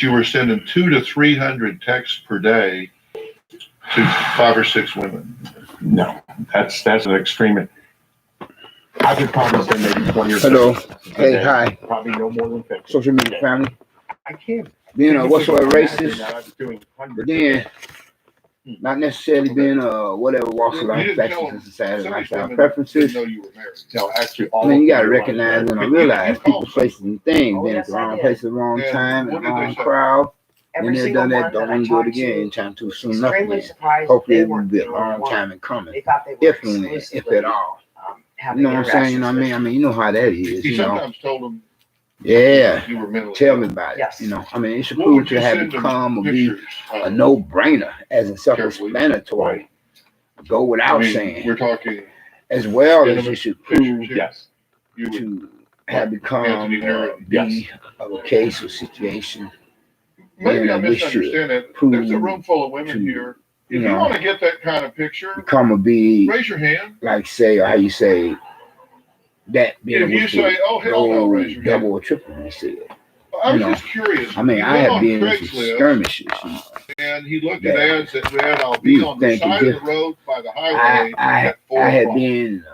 you were sending 200 to 300 texts per day to 5 or 6 women. No, that's an extreme. I could probably send maybe 20 or 30. Hello. Hey, hi. Probably no more than 50. Social media family. I can't. Being whatsoever racist, Doing but then not necessarily being whatever walks of life, factions in society, lifestyle preferences. Know you were married. No, actually, I mean, you gotta recognize and realize people, places, and things, being at the wrong place at the wrong time, and the wrong crowd. And they've done that, don't want to do it again anytime too soon enough. Hopefully it will be a long time in coming, if at all. You know what I'm saying? You know what I mean? I mean, you know how that is. He you know. sometimes told them, yeah. You were mentally Tell ill. me about it. Yes. You know, I mean, it should prove to have become or be a no-brainer, as in self-explanatory. Go without saying. We're talking as well as it should prove yes. to have become be of a case or situation. Maybe I misunderstand it. There's a room full of women here. If you want to get that kind of picture, become or be, raise your hand. Like say, or how you say that being if you say, oh hell no, raise your double hand. or triple, you said. I was just curious. I mean, I have been in some skirmishes. And he looked at ads that read, I'll be on the side of the road by the highway at 4 I had o'clock. been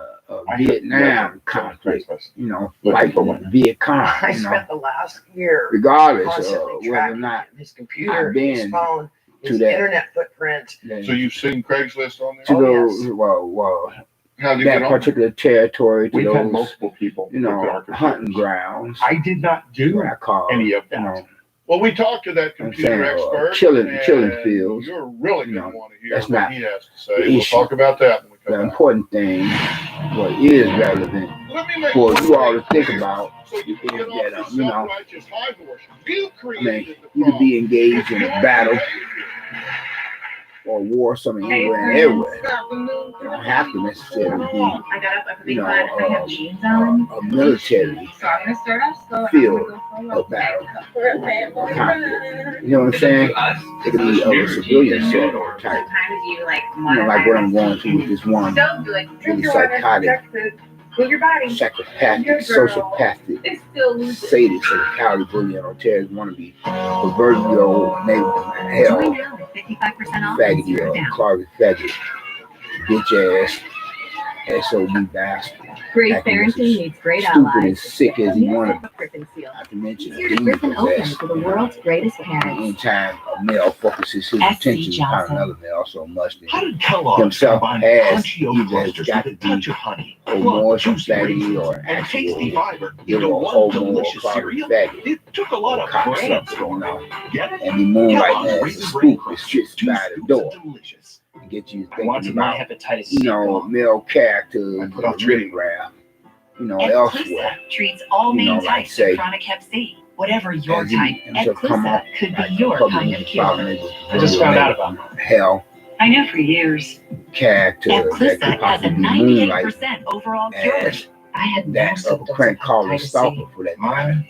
Vietnam conflict, you know, like Viet Cong. I spent the last year regardless of whether or not his computer, I've been his phone, his to that internet footprint. So you've seen Craigslist on there? To those, yes. well, How'd you that get on particular territory, to We've those, had multiple people, you know, hunting grounds. I did not do I call any of that. You know, Well, we talked to that computer expert. Killing fields. You're really going to want to hear that's what not he has to say. We'll talk about that when we come the back. important thing, what is relevant for you all to think about, so you can get that, off you know, high horse. You created you could be engaged in a battle or war, something anywhere and everywhere. You don't have to necessarily be, you know, a military field of battle. You know what I'm saying? It could be of a civilian sort of type. You know, like what I'm going through with this one really psychotic, psychopathic, sociopathic, sadist, or cowardly bully or terrorist wannabe, proverbial hell, faggot or closet faggot, bitch ass, s.o.b. bastard. Great parenting needs great stupid allies. and sick as he wanted. Not to mention Griffin open for the world's greatest parents. Anytime a male focuses his attention upon another male so much that himself has either got to be or more fatty or actual homo or closet faggot. It took a lot of cocksucker, you know, and he moonlight as a spook that sits by the door. Get you thinking about, you know, male characters, really grab, you know, elsewhere. Treats all main types of chronic hep C. Whatever your type, Epclusa could be your kind of cure. I just found out about hell. I know for years. Character Epclusa has a 98% overall cure rate. I had no symptoms of hepatitis C. For that matter.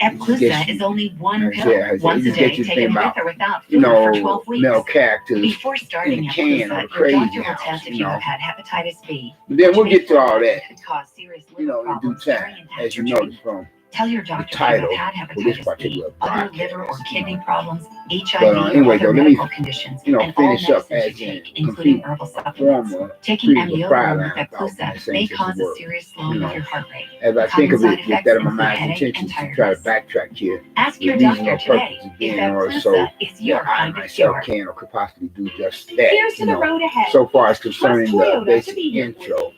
Epclusa is only one pill, once a day, taken with or without food for 12 weeks. Male characters before starting Epclusa, your doctor will test if you have had hepatitis B. But then we'll get to all that, could cause serious you know, in due time, as you notice from Tell your doctor title if you've had for this hepatitis B, particular other liver or kidney problems, HIV, but anyway, or other let me, medical conditions, you know, and all finish up medicines as you in take, including herbal supplements. Taking amiodarone with Epclusa may cause a serious slowing of your heart rate. As I think of it, with that in my mind's intention to try to backtrack here, ask your doctor today if Epclusa is your I kind of myself cure. can or could possibly do just that. Here's to the road ahead. So far as concerning the Toyota basic to be here. intro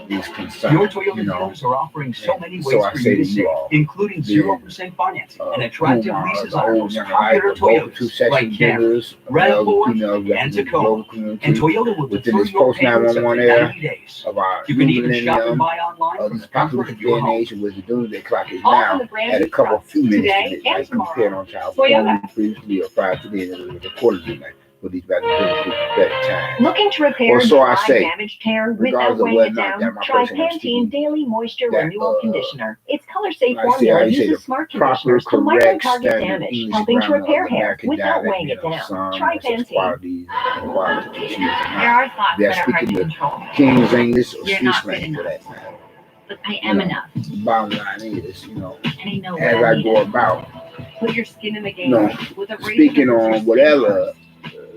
is concerned, Your Toyota you know, dealers are offering so many so ways I for say you to to you save, all, including 0% financing and attractive leases on our most popular Toyotas like Camrys, RAV4, and Tacoma. And Toyota will within defer this your payments up to post-911 era 90 days. of our You can even shop and millennium, buy online of from this the comfort popular of your home. nation with the doomsday clock is All now from the brand at a new couple trucks few minutes today to and midnight tomorrow. compared on time Toyota. previously or prior to the end of the quarter midnight for these better time. Looking to repair Or so I dry, say, damaged hair without regardless of weighing whether it or not down? that my Try person I'm Pantene speaking Daily Moisture that, Renewal Conditioner. Its color-safe I see how formula you say uses the smart proper, conditioners to correct, micro-target standard damage, English helping to grammar repair of hair American without dialect, weighing you it know, down. some Try such Pantene. qualities and quality to choose There not. are thoughts They're that are hard to speaking the control, King's English or You're Swiss not good slang for enough. that matter. but I am enough, Bottom line is, you know, and I know what as I I need. go about Put your skin in the game No, with a speaking on whatever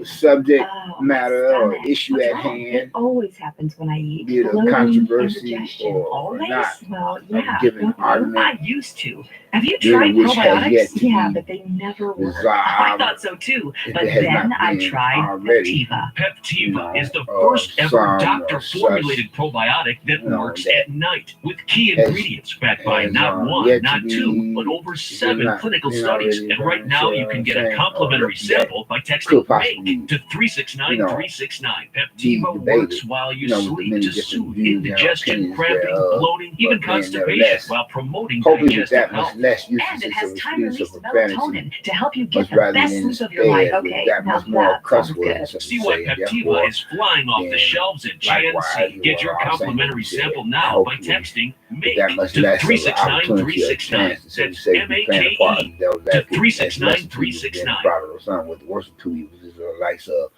subject Oh, matter or stomach. issue What's at wrong? hand, It always happens when I eat. be it a Bloating, controversy indigestion. or Always? not, Well, a yeah. given don't you? argument, I used to. Have you then tried which has yet probiotics? to Yeah, be but they never work. I resolved, thought so too. if But it has then not I been tried already, Peptiva. Peptiva is the of first ever some doctor-formulated probiotic that you know, works that at night with key has- ingredients backed by has, not one, yet to not two, be- but over 7 not clinical been studies. already And right done, now so you can get a saying, complimentary that sample by could texting possibly, MAKE to 369-369. be Peptiva debated, works while you with the sleep many to different soothe views and indigestion, opinions cramping, thereof, bloating, even but constipation, nevertheless, while promoting hopefully with digestive that much health. less And it usages has of time-release excuse of profanity, melatonin to help you much get the rather best than sleep of your life. instead with Okay, that now much more that cuss sounds words good. and such See to why say, Peptiva therefore, is flying off the then shelves at likewise, GNC. Get your what I'm saying, complimentary you said, sample now by hopefully, texting with MAKE that much to less of an opportunity or 369-369. chance to so to That's say be playing a part MAKE in devil's to advocate, that's less than 2 evils than 369-369. product or something with the worst of 2 evils is the likes of,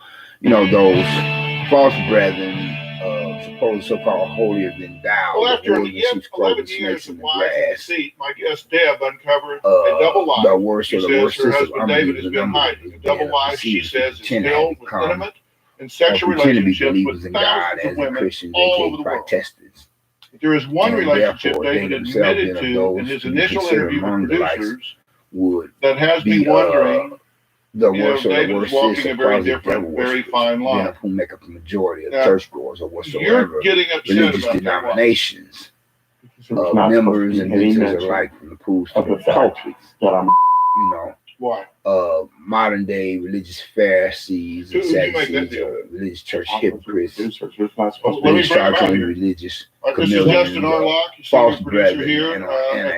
those false brethren, supposed so-called holier than thou, Well, that after wolves in sheep's 11 clothing, years snakes of in the lies in grass, deceit, my guest Deb uncovered a double lie. the worst She of the says worst her system, husband David has unbelievers been and hiding. unbelievers, A double being lie, she deceivers, says, is pretend to have filled with become intimate and or sexual pretend to be relationships believers with in God thousands of as in women Christians, all aka over the world. Protestants. There is one And relationship therefore, they David themselves admitted being of to in those his to be initial considered interview with among the likes producers would that has me be wondering, the you know, worst of the David is worst walking system, a very closet different, devil very worshippers, fine then line. of whom make up the majority of Now, churchgoers or You're whatsoever getting upset religious about that lie. denominations So it's of not supposed to members be and any visitors mention alike from the pools to of the the fact pulpits, that I'm Why? modern day religious Pharisees and Who'd you make that Sadducees, deal or with? religious church I'm hypocrites, producers. It's not supposed Let to me religious bring 'em out charlatans, here. religious This is Justin chameleons, Arlock, false senior producer brethren, here and at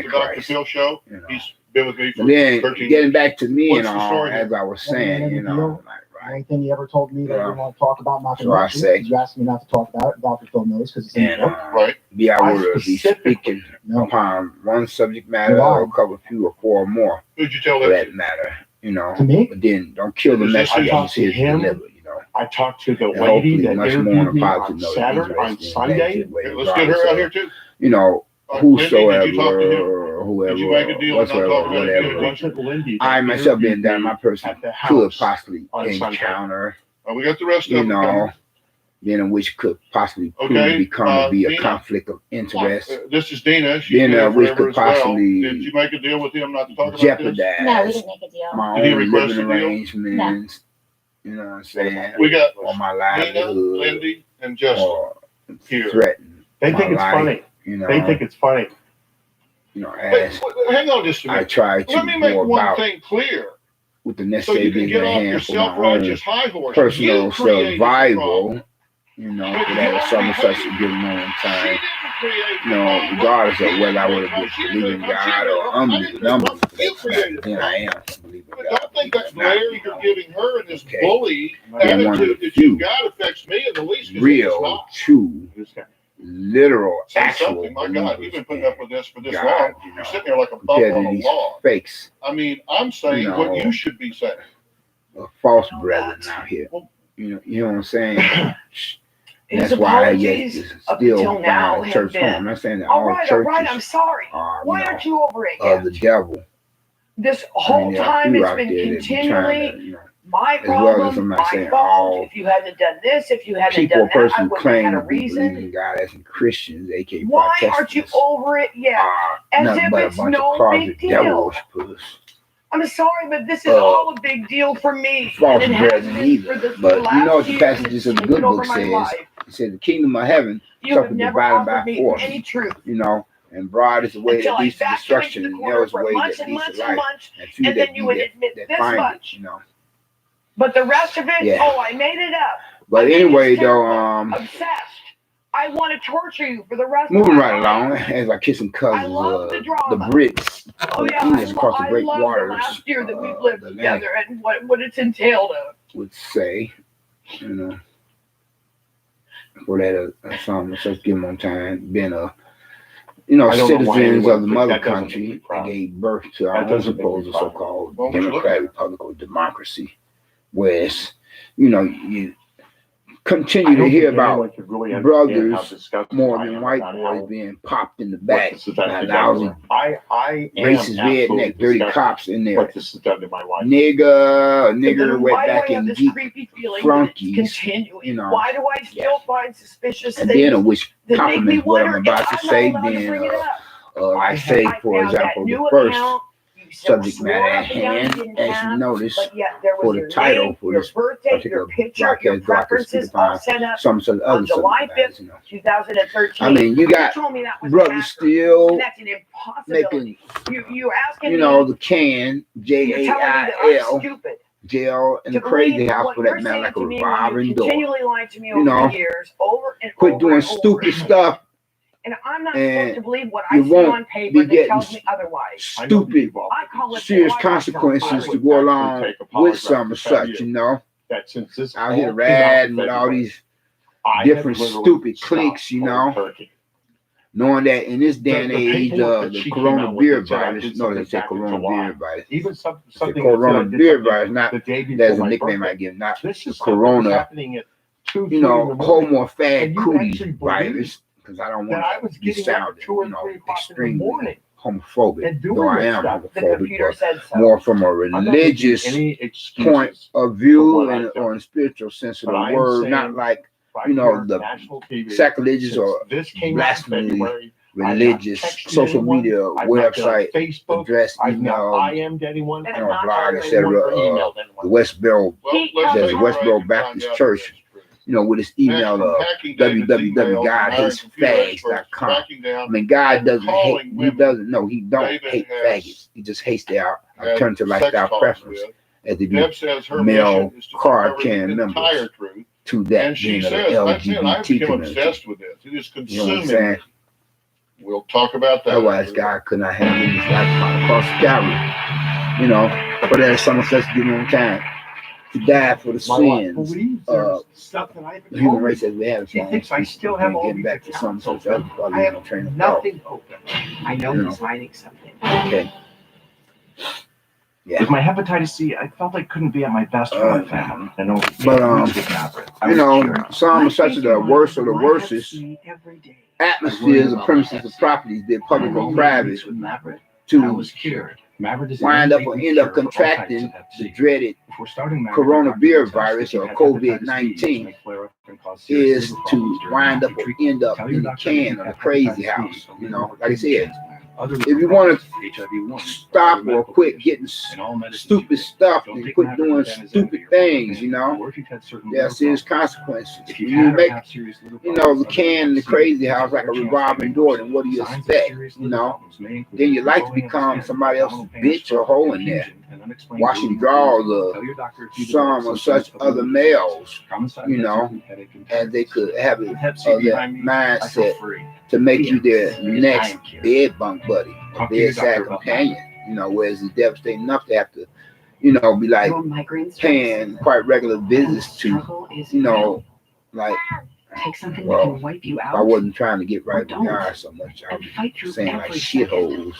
the Dr. Antichrist. Phil Show. You know. He's been with me for And then 13 getting years. back to me What's and the all, story as here? I was saying, you know, The only thing you ever told me that Yeah. you want to talk about, not So I say, you asked me not to talk about it. Dr. Phil knows because it's in the and book. Right. be I I were to be specifically- speaking No. upon one subject matter Why? or a couple of few or 4 or more Who'd you tell for that that matter, you know. To me? But then don't kill the Is this message who- I'm here to him? deliver, you know. I talked to the And lady hopefully that much more on interviewed a me positive on note, Saturday, on interesting, Sunday. negative way, Here, let's get her out here too. you know, Lindy, did you talk to him? whosoever, whoever, Did you make a deal and not whatsoever, talk about it? It whatever. wasn't Lindy. that I myself being interviewed that me my person at the could house possibly on Sunday. encounter, We got the rest of you them coming. know, then in which could possibly prove Okay, to become to be a Dina? conflict of interest, This is Dina. She's Then, been here which forever could as well. possibly Did you make a deal with him not to talk about this? jeopardize No, we didn't make a deal. my Did he own request living a deal? arrangements, you know what I'm saying, We got or my Dina, livelihood, Lindy, and Justin or here. threaten They my think it's life, funny. you know, They think it's funny. as Hang on just a I minute. try to Let me make go one about thing clear. with the So necessary you can things get at off your hand for my own self-righteous high horse. personal You created the survival, problem. you know, But for that you at some only such paid- a given moment in She time, didn't create you the know, problem. regardless She of whether I didn't would have create been the believing problem. She God didn't or create the unbelieving, problem. unbelieving, You created the then I problem. am believing But God. don't think that believing not, glare you you're know. giving her and this Okay. bully Then one of attitude the that few you've got affects me in the least. 'Cause it's real, not. true, literal, Say actual something. My God, you've been putting up with this for this God, long. you know, You're sitting there like a bump compared on to a these log. fakes, I mean, I'm saying You what know, you should be saying. false brethren out here. You know what I'm saying? His That's why I yet apologies is up still until now find have church home. been, I'm not saying that all all right, churches I'm sorry. are, Why aren't you over it of yet? the devil. This I whole mean, there are time few it's out been there that be continually trying to, my as well as problem, I'm not my saying fault. all If you hadn't done this, if you hadn't people done or that, I persons wouldn't have claim had to a be believing reason. in God as in Christians, aka Why aren't you Protestants, over it yet? are As nothing if but a it's bunch no of closet big deal. devil worshippers. I'm sorry, but this is all a big deal for me. False and it has brethren been either. for the But last you know what the year, passages of the taken good over book my says? life. It says the kingdom of heaven You have suffered never divided offered by me force. any truth. You know, and broad is the way Until that I leads to backed you into destruction, the and corner narrow is the for way months that and leads months to and life. months, And few and that then you be would that, admit that this find much. it, you know. But the rest of it, Yeah. oh, I made it up. But I mean, anyway, it's though, terrible. Obsessed. I want to torture you for the rest moving of my right life. along, as I kiss some cousins, I love the the drama. Brits, Oh the yeah, English across the I great love waters, the last year that we've of lived the together and what it's entailed of. would say, you know, for that some such given on time, been a, you know, I don't know why citizens anyone of the thinks mother that doesn't make country me that proud. gave birth to our That own doesn't make me supposed proud. so-called Well, we should look democratic republic or democracy, whereas, you know, you continue to hear about brothers brothers more than white boys being popped in the back by lousy racist redneck dirty cops in there. What this has done to my wife. Nigger wet back in geek flunkies. Continuing. You know. Why do I still find suspicious And things then which that make me compliments what I'm wonder about if to I'm say, not allowed to then bring it up? I say, for found that example, new the first account you subject swore matter at up and down you hand, didn't as have, you notice, but yet there was for the your title name, for your this birthday, particular your picture, your broadcast, so I can speak preferences all upon set up some other on July subject matters, 5th, you know. 2013. I mean, you got told me that was brothers an still and that's an impossibility. making, You're asking you know, me, the can, you're telling me that I'm Jail, stupid. jail, and To the crazy believe house what for you're that man saying like a to me when revolving you door. continually lied to me You over know, the years, over and quit over doing and over stupid again. stuff. And I'm not And supposed to believe what I you see won't on paper be that getting tells me otherwise. stupid, I call it serious the consequences to go along with some of such, you know. That since this Out here all came out riding in with all February, these I different have literally stupid stopped cliques, you cold know, turkey. knowing that in this day and The age, paperwork that the she came corona out with beer that said I virus, did no, they something say back in corona July. beer virus. Even The something that said I corona did beer something virus, not, the day before there's a my nickname birthday. I give, not This the is something that was corona, happening at 2, 3 you know, in the morning, homo fad and you cootie actually believe virus, because I don't that I want was to be getting up at sounding, 2 or you know, 3 o'clock in the extremely morning homophobic, and doing though I this am stuff. The homophobic, computer but said so. more from a I'm not making religious any point excuses, of for view what and I've done. or in spiritual sense of but the I am word, not saying like, right you know, here on the national TV, sacrilegious since or this came out in blasphemy February, religious I've not texted social anyone, media I've not been on website Facebook, address, I've not email, IM'd anyone, And I've you know, not blog, called etc. anyone or emailed The anyone. Westboro, Well, let's there's a take a break Westboro and Baptist find out Church, if that's true. you know, with his Next, email from hacking David's emails and hiring computer experts, www.godhatesfags.com. tracking I down mean, God and doesn't hate, calling he women doesn't, no, he don't David hate has faggots. He just hates their had alternative sex lifestyle calls preference with. as they be Deb says her male mission is to card uncover carrying the members entire truth. to that And she being of the says, that's it, I LGBT became community. obsessed with this. It is You know what I'm consuming saying? me. We'll talk about that. Otherwise, after God could not have given his life upon the cross of Calvary. You know, but there's someone such given on time to die for the My wife sins believes of there's stuff that I haven't the human told race you. as we have. She thinks I still have all getting these back to some accounts such open. other I have train of thought. nothing open. I know You he's know. hiding something. Okay. Yeah. With my hepatitis C, I felt I couldn't be at my best for my family. And over But, 8 weeks with Maverick, I You was know, cured. some are such as the worst of the worstest atmospheres of premises of properties, be it public or private, With Maverick, I to was cured. Maverick is wind up or an end up cure for all types contracting of Hep the C. dreaded Before starting Maverick, corona the beer doctor will test virus if you or have hepatitis B, COVID-19 which may flare up and cause serious is liver to problems during wind up active or treatment. end up Tell in your the doctor if can you of the have crazy hepatitis B, house. a You liver know, or like I kidney said, transplant, other if liver you want problems, to HIV-1, stop other or medical quit conditions, getting and all medicines stupid you take. stuff Don't and take quit Maverick doing with Xanax stupid or your things, you know, or if you've had certain there are liver serious problems. consequences. If When you you had or make, have serious liver you problems, know, the other than can in the Hep C, crazy there's house like a better chance revolving they door, worsen. then what do you Signs of expect? serious You liver know, problems may include then you like to swelling of the become skin, somebody else's abdominal pain, bitch or stroke, hoe in there, confusion, and unexplained washing bleeding or draws bruising. of Tell your doctor if you some develop or symptoms such of other liver males, disease. Common side you effects know, include headache and as they tiredness. could have it With Hep C of that behind me, I feel mindset free. to make you their Because I next am cured. bed bunk buddy or Talk to your bedside doctor about companion, you know, whereas it's devastating enough to have to, you know, be like Your migraine paying quite regular visits to, struggle is you know, real. like, Take something well, that can wipe you if I out wasn't trying to get right with don't. God so much, I and would fight be through saying like every second. shitholes,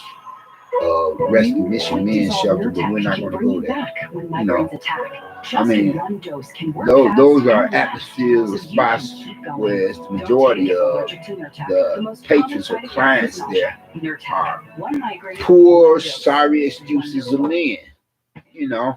rescue mission men Dissolve shelter, Nurtec but we're not can going to bring go you there. back when You know, migraines attack. I Just mean, one dose can work those fast are and last, atmospheres so or you spots can keep going. where the Don't majority take it. of Allergic to Nurtec. the most common patrons or side effect is clients nausea. there Nurtec. are One migraine, poor, one dose. sorry excuses of men, you know,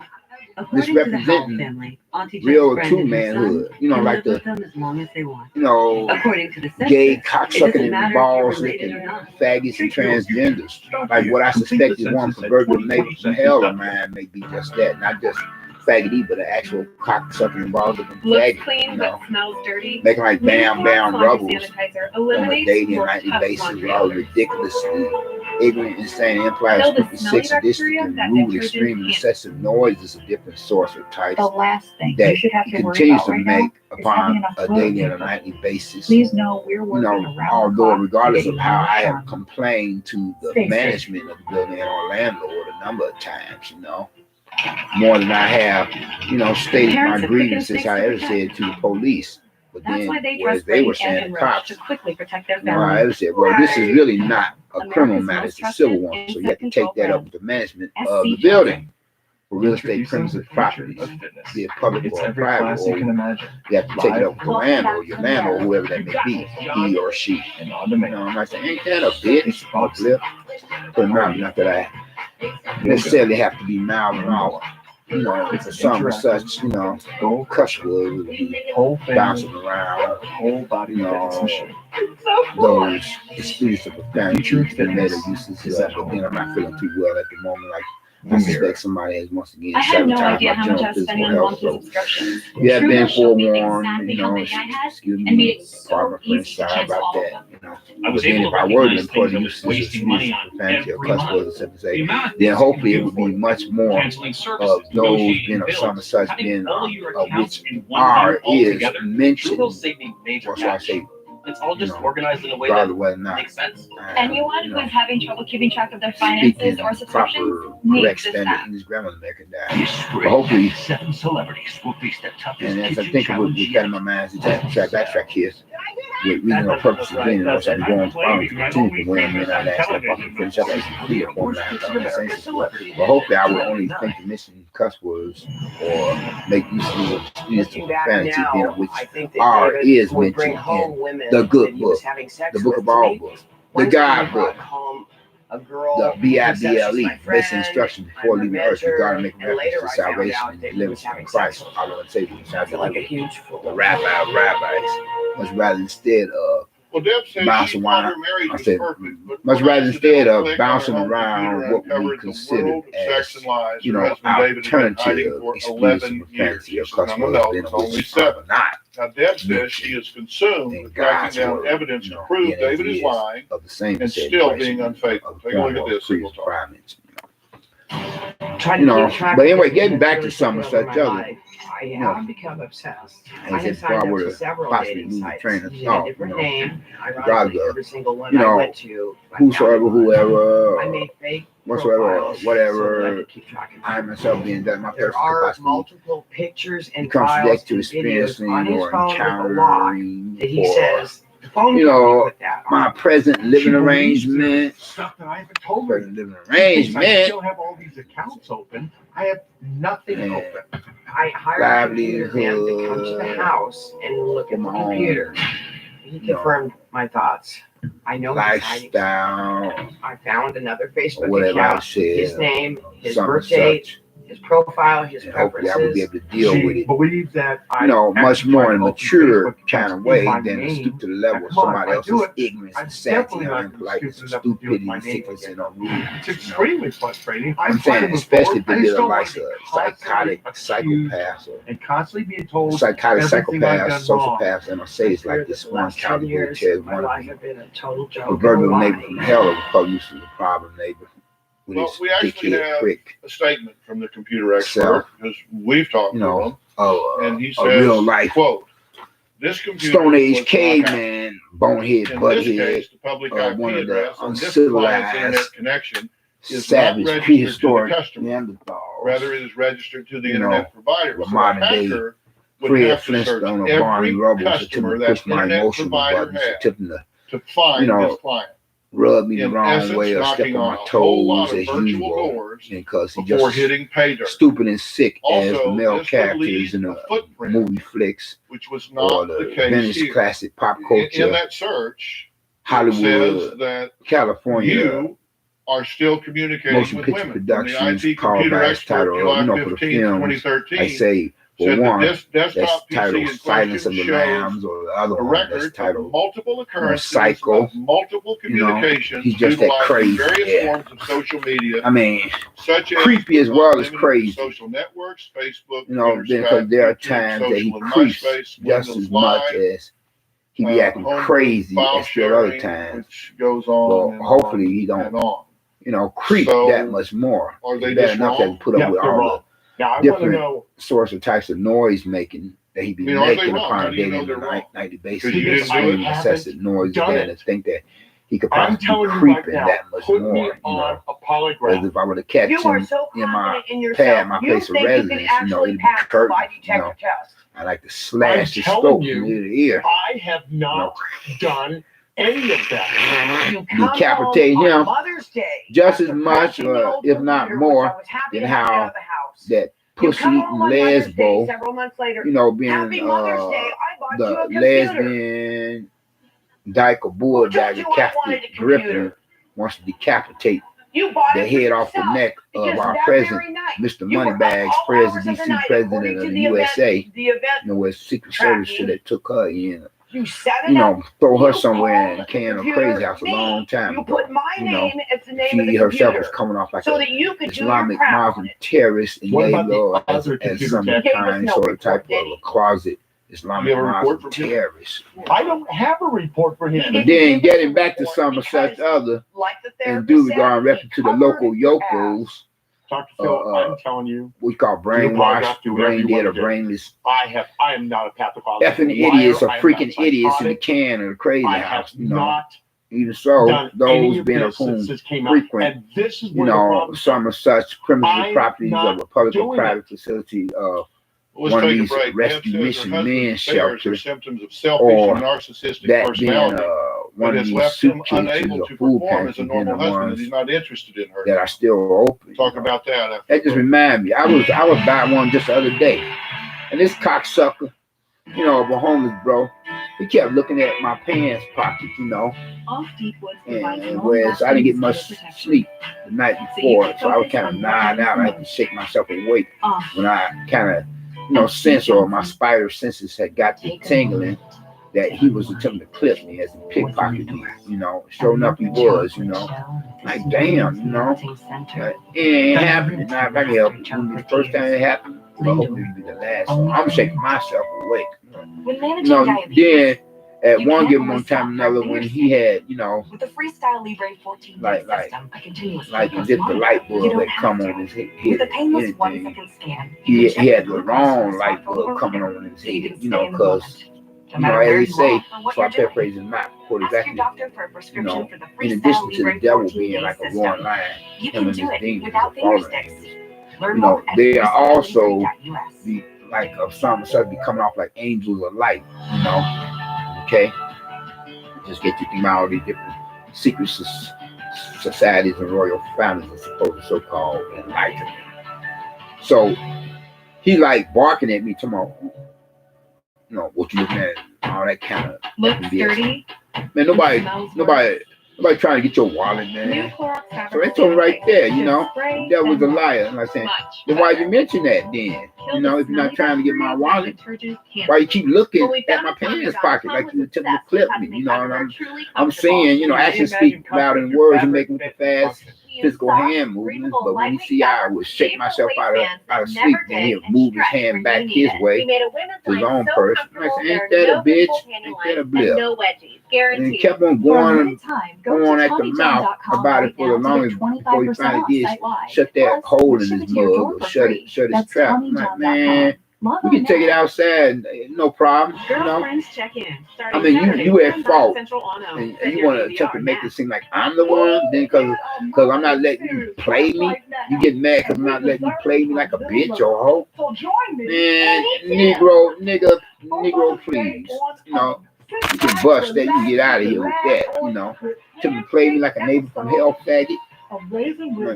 According to the Howell misrepresenting family, Auntie Jen's real friend true and her son manhood, you know, can like live the, with them as long as they want. you know, According to the census, gay it cocksucking doesn't and matter balls if you're related licking or not. faggots and transgenders. Like what I suspect is one proverbial neighbor from hell of mine may be just that, not just faggoty, but an actual cocksucking and balls licking Looks faggot, clean you but know, smells dirty. making like bam bam rubbles Sanitizer on a eliminates daily and more nightly tough basis laundry with all odors. ridiculously ignorant, insane, implied, Kill the stupid, smelly sick, sadistic, bacteria and that rude, detergent extreme, and can't. excessive noises of different sorts or types The last thing that you should have he to worry continues about to right make now is upon having enough a toilet daily and a paper. nightly basis. Please know we're You working know, around the although clock regardless to of get how you I more have complained to the Stay safe. management of the building and our landlord a number of times, you know, more than I have, you know, stated my Parents are quick grievances, instincts I to ever protect. said to the police. But That's then, why they whereas trust they were Brady saying and the Roach cops, to quickly protect their you know, I family. ever said, well, this is really not a criminal America's matter, most it's a civil trusted one. So you insect have to take control that up brand, with the management SC of the Johnson. building. for real estate Introducing premises the future properties, of fitness. be it public It's or every private, class you or can imagine. you have to take it up with the landlord, your landlord, whoever that may be, he or she. And on You demand. know, I'm not saying, ain't that a bitch It's or boxing. blip? But not that I necessarily have to be mild and all. You know, It's some interactive. such, you know, Goal cuss culture. words would be Whole family. bouncing around. Whole body You fitness know, machine. those excuse of profanity Future of and made fitness uses is of, at but then I'm not feeling too well at the moment. Like, The I mirror. suspect somebody has once again I had no sabotaged idea my how much I general was physical spending on health. monthly So, subscriptions. yeah, I've been Trulia showed me forewarned, exactly you how know, many I had excuse and made me, it so pardon my easy French to side cancel about all of that, them. you know. I was But then able if to I were to recognize employ things the I uses was of wasting money on profanity or every cuss month. words, except to The say, amount of then things you hopefully can it do would for be it. much more Canceling services, of those negotiating being of bills, some such having being all your of accounts which in one are view all is together. mentioned, Truebill saved me major or shall I cash. say, It's all just you know, organized in a way regardless that of whether or not makes sense. Anyone you who know, is having trouble keeping track of their finances speaking or subscriptions proper, needs correct this standard app. English grammar in American This dialect. spring, But hopefully, 7 celebrities will face the toughest and as I kitchen think of challenge with that in my yet. mind, is to backtrack here with reasonable purposes, again, once I be going to finally continue to win, and I last that fucking finish up as complete a form and I have done. But hopefully, I will only think to mention cuss words or make use of the excuse of profanity, being of which are is mentioned in the good book, the book of all books, the God book, the Bible, basic instructions before leaving earth regarding making reference to salvation and deliverance from Christ, our Lord and Savior, the rabbi of rabbis, much rather instead of Well, Deb says bouncing she thought around. her marriage I was said, perfect, but much when rather I instead of accidentally clicked on her bouncing home around computer what we uncovered the considered world of sex as, and lies you her know, husband David had been hiding alternative for experience of 11 years. profanity She or says, cuss no, words, it being was of only which 7. are not Now, Deb says she is consumed in with tracking God's down word, evidence you to know, prove being as David it is is lying of the same and said still question being of unfaithful. the Take a look form at of this and we'll talk. private, you know. But anyway, getting back to some of such other, I have become obsessed. I as have if signed I up were to to several possibly dating lose the sites train of using thought, a you different know, name. regardless Ironically, of, every single one you I know, went to, I whosoever, found one. whoever, I made fake whatsoever, profiles so that I whatever, could keep track of I them. myself being that my There person could are possibly multiple pictures and become files subject to and videos experiencing on his or phone with a lock encountering that he or, says the phone you company know, put that my on. present living She believes arrangement, there's stuff that I haven't told her. present living She thinks I arrangement, still have all these accounts open. I have nothing and open. I hired a computer man to come to the house and look at the my own, computer. He confirmed my thoughts. I know he's hiding. lifestyle, I found another or Facebook whatever I account, his said, name, his some birth date, such, his profile, his and hopefully I would be preferences. able to deal with She it, believes that you know, much more in a mature kind of way than than to stoop to the level of somebody else's ignorance and sanity and impoliteness and stupidity and sickness and rudeness. It's You know? extremely frustrating. I'm saying, especially if they did a like a psychotic psychopath or and constantly being told psychotic everything I've psychopath, done wrong. sociopath, and I say it's like this one county who tells My one life of have been a total joke. the proverbial neighbor from hell of a public is a problem neighbor with Well, his we actually dickhead have prick a statement from the computer Self. expert because we've talked You to know, him, of and he a says, real life quote, this computer Stone was Age not caveman, bonehead, hacked. In this butthead, case, the public IP one of the address on this client's uncivilized, internet connection is savage, not registered to the prehistoric customer. Neanderthals. Rather, it is registered to the You internet know, provider. the So a modern day hacker would Fred have to search Flintstone or Barney every Rubble to tell customer me to that push my internet emotional provider buttons, to had tip them to find you know, his client. rub me the In wrong essence, way or step knocking on on my a whole lot toes of as virtual usual doors because he before just hitting pay dirt. stupid and sick as the Also, male this would characters leave in a the footprint, movie flicks which was or not the the case vintage here. classic pop In culture, that search, it Hollywood, says that California, you are still communicating motion with picture women. From the productions, IT powered computer by its expert, title, July you know, for the 15th, films, 2013, I say, for said that one, this that's desktop PC titled in Silence question of the shows Lambs, or the other a one that's record of titled, multiple occurrences Psycho. of multiple You know, communications he's just that utilizing crazy, various yeah. forms of social media, I mean, such as creepy as but well not as limited to crazy. social networks, Facebook, You know, Twitter, because Skype, there are YouTube, times that he Social and creeps MySpace, just Windows as much Live, as he be acting home crazy file as there other sharing, times. which goes on Well, and hopefully on he don't, and on. you know, creep So, that much more. are they It's bad just enough that wrong? he put up Yeah, with they're all wrong. Now, I the want to different know, sorts of types of noise making that he be I mean, are they making wrong? upon How a do you daily know they're wrong? nightly basis. Because you It's didn't do extreme it. incessant noise Done again it. to think that he could I'm possibly telling be you right creeping now, that much put more, me you on know. a Whereas polygraph. if I were to catch You are him so in my confident in pad, yourself. my You place of think you residence, can you know, actually it'd be pass the curtains, lie you detector know. test. I like to slash the telling scope you, from ear to ear. I have not done any of that. You come Decapitate home him on Mother's Day just as after much, crashing the old if not computer, more, which I was happy than to have how out of the house. that You pussy come eating home on Mother's Day lesbo, several months later. you know, being Happy Mother's Day! I bought you a the computer. lesbian dyke or bull Who told you dagger I wanted Catholic a gripping computer? wants to decapitate You bought the it for head off the yourself, neck of because our that president, very night, Mr. you were up Moneybags, all president, hours of the DC night, president according of to the the USA. event, You know, where Secret Service should have took her in. You set it You up. know, throw her You somewhere in called can the or crazy computer house a me. long time You ago. put my You know, name as the name of she the herself was computer, coming off like so a that you could do your Islamic crown Muslim on it. terrorist and What laid about the low other as computer some tech? Gave us kind no sort of report, type did of he? a closet Islamic You have a report Muslim for him? terrorist. I don't have a report for him. But then getting back to some of such other, Like the and therapist due said, regard reference to the covered local your ass. yokos, Dr. Phil, I'm telling you, we call apologize, brainwashed, do whatever brain you dead, wanna or do. brainless, I am not a pathological effing liar. idiots or I am freaking not idiots in the psychotic. can or the crazy I house, have you know. not Even so, done any those of being this of whom since this came out. frequent, And this is you where the know, problem some of such criminal I'm properties not of a public or doing private facility of Let's one of take a these break. Deb rescue says her mission husband's men affairs shelter, are symptoms of selfish or and narcissistic that being personality one that of has these left soup him kitchens unable or to food perform as a pantries, and the normal husband, and ones he's not interested in her. that are still open. Talk you know. about that after. That just remind me, I was by one just the other day, and this cocksucker, you know, of a homeless bro, he kept looking at my pants pocket, you know, and whereas I didn't get much sleep the night before, so I was kind of nodding out. I had to shake myself awake when I kind of, you know, sense, or my spider senses had got the tingling that he was attempting to clip me as he pickpocketed me, you know. Sure enough, he was, you know. Like, damn, you know. It ain't happening. Now, if I can help it, the first time it happened, I hope it will be the last. So I'm shaking myself awake. You know, then at one given time or another, when he had, you know, With the Freestyle Libre 14 like system, a continuous just glucose the monitor, light you bulb don't that have come to. on his head. With a painless Anything. 1-second scan, He you can check had your the glucose on wrong a light smartphone bulb or coming reader, on in his so you head, can you stay know, in the because, moment, no you know, matter as where they you say, are or what so I you're doing. paraphrase it not quote Ask your exactly, doctor for a you prescription know, for the in Freestyle addition to the Libre devil 14 being day like a system. roaring lion, You him can and do his it demons without are finger falling. sticks. Learn You know, more at they are also freestylelibre.us. the like of some such be coming off like angels of light, you know. Okay, just get you think about all these different secret societies and royal families are supposed to so-called enlighten. So he like barking at me tomorrow. You know, what you looking at, all that kind of Looks dirty. man. Nobody trying to get your wallet, man. So they told me right there, you know, that was a liar. And I said, then why you mention that then? You know, if you're not trying to get my wallet, why you keep looking at my pants pocket like you attempting to clip me? You know, and I'm saying, you know, actions speak louder than words and making with the fast physical hand movements. But when he see I would shake myself out of sleep, then he'll move his hand back his way to his own purse. And I said, ain't that a bitch? Ain't that a blip? And he kept on going at the mouth about it for the longest before he finally did shut that hole in his mug or shut his trap. I'm like, man, we can take it outside, no problem. You know, I mean, you at fault, and you want to attempt to make it seem like I'm the one. Then because I'm not letting you play me, you get mad because I'm not letting you play me like a bitch or a hoe. Man, Negro, please, you know. You can bust that, you can get out of here with that, you know. To play me like a neighbor from hell, faggot.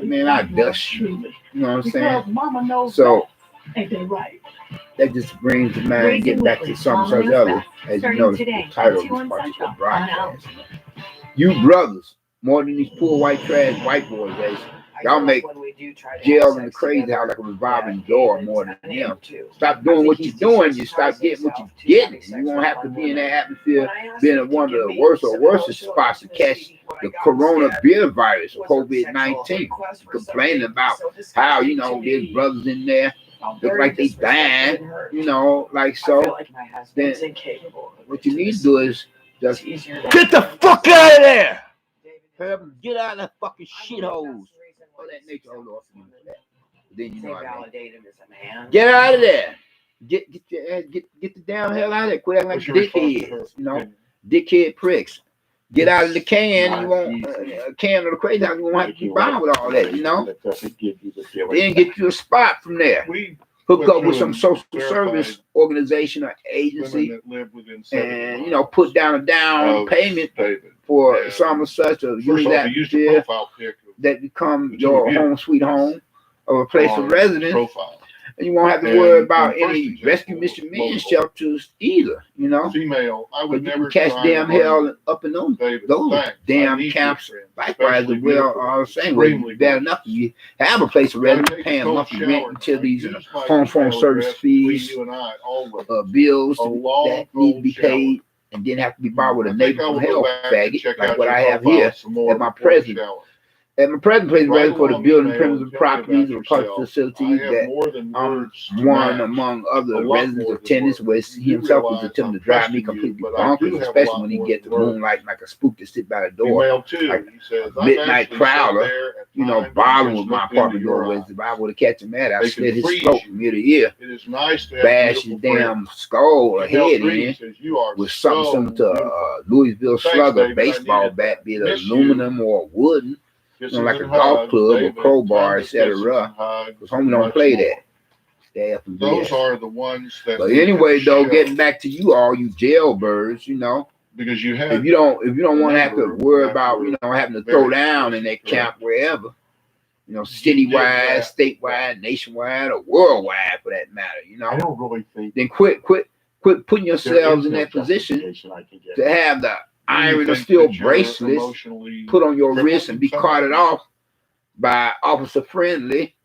Man, I dust you. You know what I'm saying? So that just brings to mind, get back to some such other, as you notice, the title of this particular broadcast. You brothers, more than these poor white trash white boys, y'all make jail in the crazy house like a revolving door more than them. Stop doing what you're doing, you stop getting what you're getting. You won't have to be in that atmosphere, being in one of the worst spots to catch the coronavirus or COVID-19. Complaining about how, you know, there's brothers in there, look like they dying, you know, like so. Then what you need to do is just get the fuck out of there. Get out of that fucking shitholes. Oh, that nature, hold off. Then you know what I mean. Get out of there. Get your ass, get the damn hell out of there. Quit acting like dickheads, you know, dickhead pricks. Get out of the can. You won't can of the crazy house. You won't have to be bound with all that, you know. Then get you a spot from there. Hook up with some social service organization or agency, and you know, put down a down payment for some of such a unit atmosphere that become your home sweet home, of a place of residence. Profile. And you won't have to And worry about in the first any example, rescue mission men local. shelters either, you know. Female, I would But you never can catch try damn to harm hell up in those David. those Thanks. I damn need camps. good friends, Likewise, especially as well, beautiful, I was saying, well, extremely bad gorgeous. enough you have a place of residence, Take a paying cold monthly shower rent, now. utilities, and Use my home phone email service address between fees, you and I always. bills A long, that need to cold be shower. paid, and then have to be borrowed with I a think I neighbor will from go hell back and faggot, check like out what your I have profile here some more at my before the present. shower. At my present place, Write resident for the along building email premises and of tell me properties about or public yourself. I facilities have that more than words to one match. among A other lot residents more of than tenants words. was You himself was realize attempting I'm to drive me trusting you, completely but I do bonkers, have a especially lot when he more gets than the words. moonlight like a spook to sit by the door. Female too, like he says. a I've midnight actually prowler, sat there at you know, times and bothering just with my looked into apartment your doorways. eyes. If I would have catch him at it, I'd They can slit his freeze throat you. from ear to ear, It is nice to have bash his beautiful friends. damn skull or Female head three in says you are with something so similar to beautiful. a Louisville Thanks, Slugger David. I baseball needed bat, that. be it Miss you. aluminum or wooden, you know, Kisses like a and golf hugs, club or David. crowbar, Tons of kisses and etc. hugs Because and homie don't much play more. that. Staff and Those BS. are the ones that But make it anyway, a though, show. getting back to you all, you jailbirds, you know, Because you if have you don't want to have to remember worry that about, we're you know, having to very throw down in that correct. camp wherever, you know, You did citywide, that. statewide, nationwide, or worldwide for that matter, you I know, don't really think then quit putting there yourselves is in no that position justification I can get. to have the Do you iron or think steel that you're bracelets emotionally put on your crippled wrist and in be some carted ways? off by officer friendly,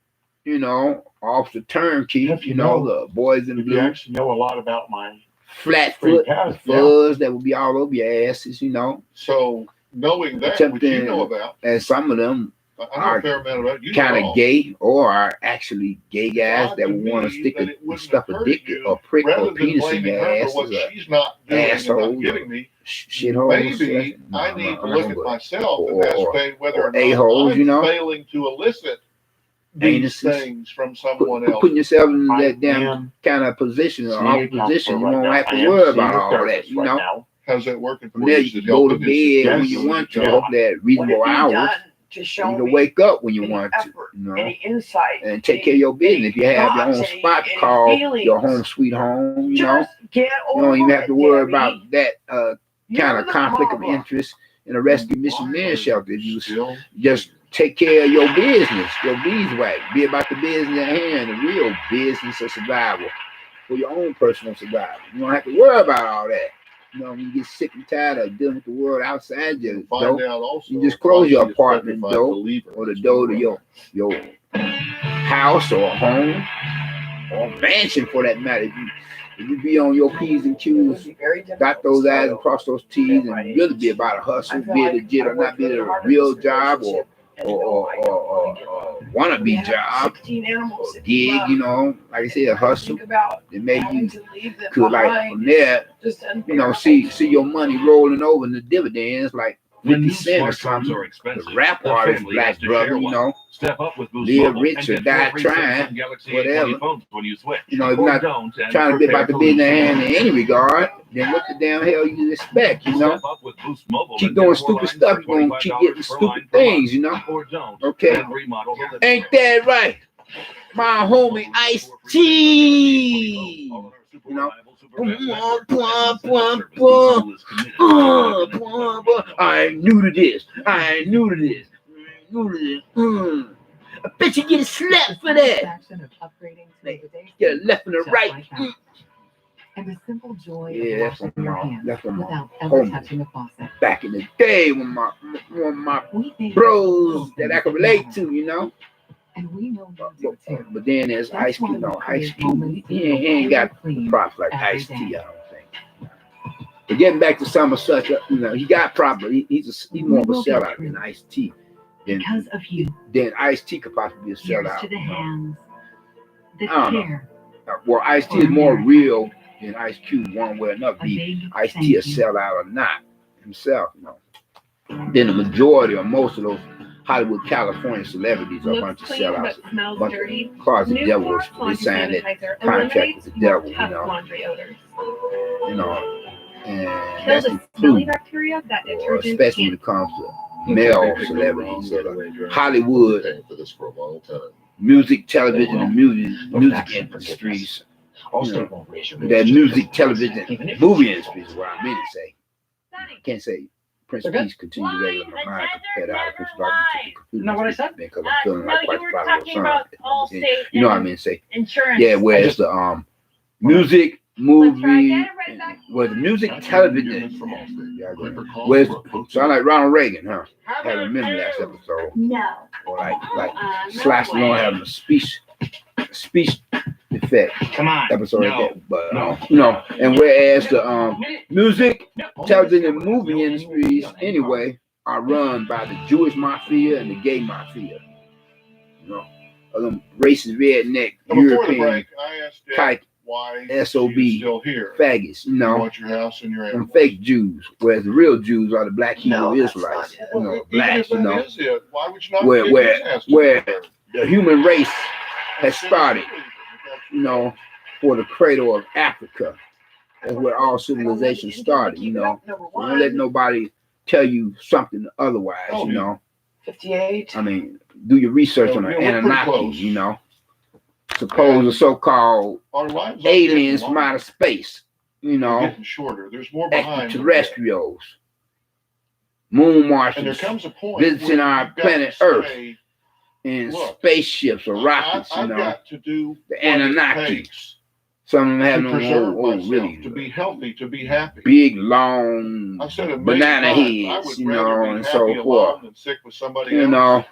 you know, officer turnkey, If you know, the boys in If you blue, actually know a lot about my flat free foot, pass, the fuzz that would be all over your asses, you know. So knowing that, which Attempting, you know about, and some of them I know are a fair amount about it. You kind know it of all. gay or are actually gay guys Odd that to would want to me stick that a it wouldn't stuff a occur to dick you, or prick rather or than penis in blaming your her for asses, what she's not doing and assholes, not giving me. shitholes. Maybe I need to look at myself and ascertain whether or not a-holes, I'm you know, failing to elicit these anuses. things from someone else. Putting yourself in I that damn am kind of position or seeing off a counselor position, you right won't now. have I to am worry seeing about a all that, therapist you right know. now. How's that working for From there, you? you Is it can go to helping? bed Yes. when you want to, Yeah. hopefully at reasonable What have you hours. done to show You can me wake up when you any want to, effort, you know, any insight, and take care of your business. If you have your own thoughts, spot any called feelings? your home sweet home, you know, Just get you over don't even have to it, worry Debbie. about that You're kind of the conflict of mama. interest in a rescue mission Why men are shelter. you If you still just take care of your business, your beeswax, be about the business at hand, the real business of survival for your own personal survival. You don't have to worry about all that. You know, when you get sick and tired of dealing with the world outside you, find out also? you just close your apartment petrified door believer. or the door to your house or home or mansion for that matter. If you be on your P's and Q's, dot those I's and cross those T's, and really be about a hustle, be it legit or not, be it a real job or wannabe job or gig, you know, like I said, a hustle. Then maybe you could, like, from there, you know, see your money rolling over in the dividends, like 50 Cent or something. The rap artist, black brother, you know, Step up with Boost live Mobile rich and or get die four free Samsung trying, Galaxy whatever. A20 phones when you switch. You know, if Or you're not don't and trying to be prepare about the to business lose at hand some in any regard, then what the damn hell you expect, you know? Step up with Boost Mobile Keep and doing get four stupid lines stuff, for you're gonna keep $25 getting per stupid line per things, you month. know? Or don't Okay. and remodel the living Ain't room. that right? My homie Ice-T. You know? I ain't new to this. I ain't new to this. I bet you get a slap for that. Get a left and a right. And the simple joy Yeah, of that's washing from your my hands without ever homie. touching a faucet. Back in the day when my We think bros that I could relate to, you know. and we know you do too. But then there's That's Ice T. why we No, create Ice T. moments He that ain't feel got clean the props like every Ice T. day. I don't think. But getting back to some of such, you know, he got properly. He's more of a sellout than Ice T. Because of you. Then Ice T could possibly be a Here's sellout. to the hands that I don't know. care. Well, Ice T is more real than Ice Cube, one way or another. A Be big Ice thank T a you. sellout or not himself, you know. Then the majority or most of those Hollywood, California celebrities are a bunch of sellouts, a bunch of closet devils. They signed that contract with the devil, you know. You know, and that's including, or especially when it comes to male celebrities that are Hollywood, music, television, and music industries. You know, that music, television, movie industries is what I mean to say. I can't say Prince Peace continue to lay on my mind compared to how the Prince of Darkness took the computer. Know what I said? Because I'm feeling like quite proud of your son. Allstate You know what I mean? Say, insurance. yeah, where it's the music, movie, where the music, television. Yeah, where's sound like Ronald Reagan, huh? Had a minute last episode. No. Or like Slash Stallone having a speech effect Come on. episode No. like that. But you know, and whereas the music, television, and movie industries anyway are run by the Jewish mafia and the gay mafia. You know, of them racist redneck Now, before the European break, I asked Dad type why S.o.b. she's still here. faggots, you You know, want your house and your them animals. fake Jews, whereas the real Jews are the black Hebrew No, that's Israelites, not it. you know, Even blacks, if you that know, is it, why would you not where- kick where- his ass to where- the curb? the human race has started, you know, for the cradle of Africa. That's where all civilization started, you know. Don't let nobody tell you something otherwise, Oh, you know. 58. I mean, do your research on the Yeah, we're pretty Anunnaki, close. you know. Suppose the so-called Our lives aren't aliens getting from outer space, you longer. They're know, getting shorter. There's more behind them. extraterrestrials, moon And there Martians, comes a point visiting where our you've got planet to Earth say, in look, spaceships or rockets, you I've know. got to do The what it Anunnaki. takes Some of them have to no preserve myself, really to be healthy, to be happy. big, long I've said a million banana times, I heads, would you rather know, be and happy so alone forth. than sick with somebody You else. know,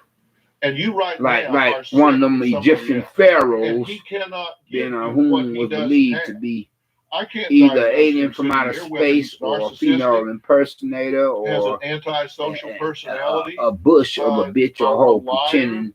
And you right like now are sick one of them with somebody Egyptian else. And pharaohs, he cannot then give you what whom he was doesn't believed to have. be I can't either diagnose alien him from sitting outer here whether he's space or a narcissistic, female impersonator has an or antisocial personality, a bush of a bitch or a hoe liar, pretending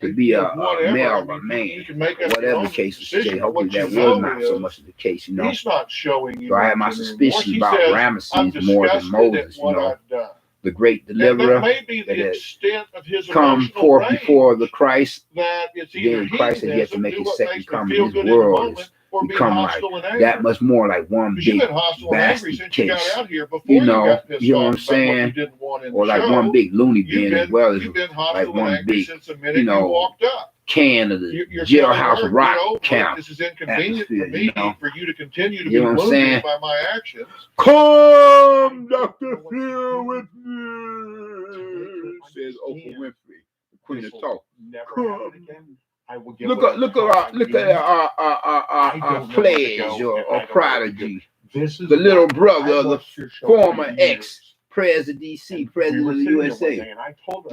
to be a whatever. male I or a mean, you man. can make up your Whatever own the case is, decision, but hopefully what that you was know not so is much of the case, you know. he's not showing you. So I have my much anymore. suspicions He about says, Ramesses I'm more than disgusted Moses, at you what know, I've done. the great And deliverer that may be that the has extent of his come emotional forth range, before the Christ. that it's either Then Christ has yet to hedonism, make do his what second makes me coming. feel His good in the world moment, is or be become like hostile and angry. that much more like one Because you've big been hostile and angry bastard since you case, got out here before you know, got pissed you know off what I'm about saying? what you didn't want in or the like show. one big loony bin as well as You've been like hostile and one angry big, since the minute you know, walked up. can of the You're jailhouse telling her, rock look, camp. this is inconvenient atmosphere, for me, you know. for you to continue to You be know what I'm wounded saying? by my actions. Come, Dr. Phil, with me, says Oprah Winfrey, the Queen of Talk. Never happen again. I will get Look at our pledge or prodigy, the little brother of the former ex-president DC, president of the USA.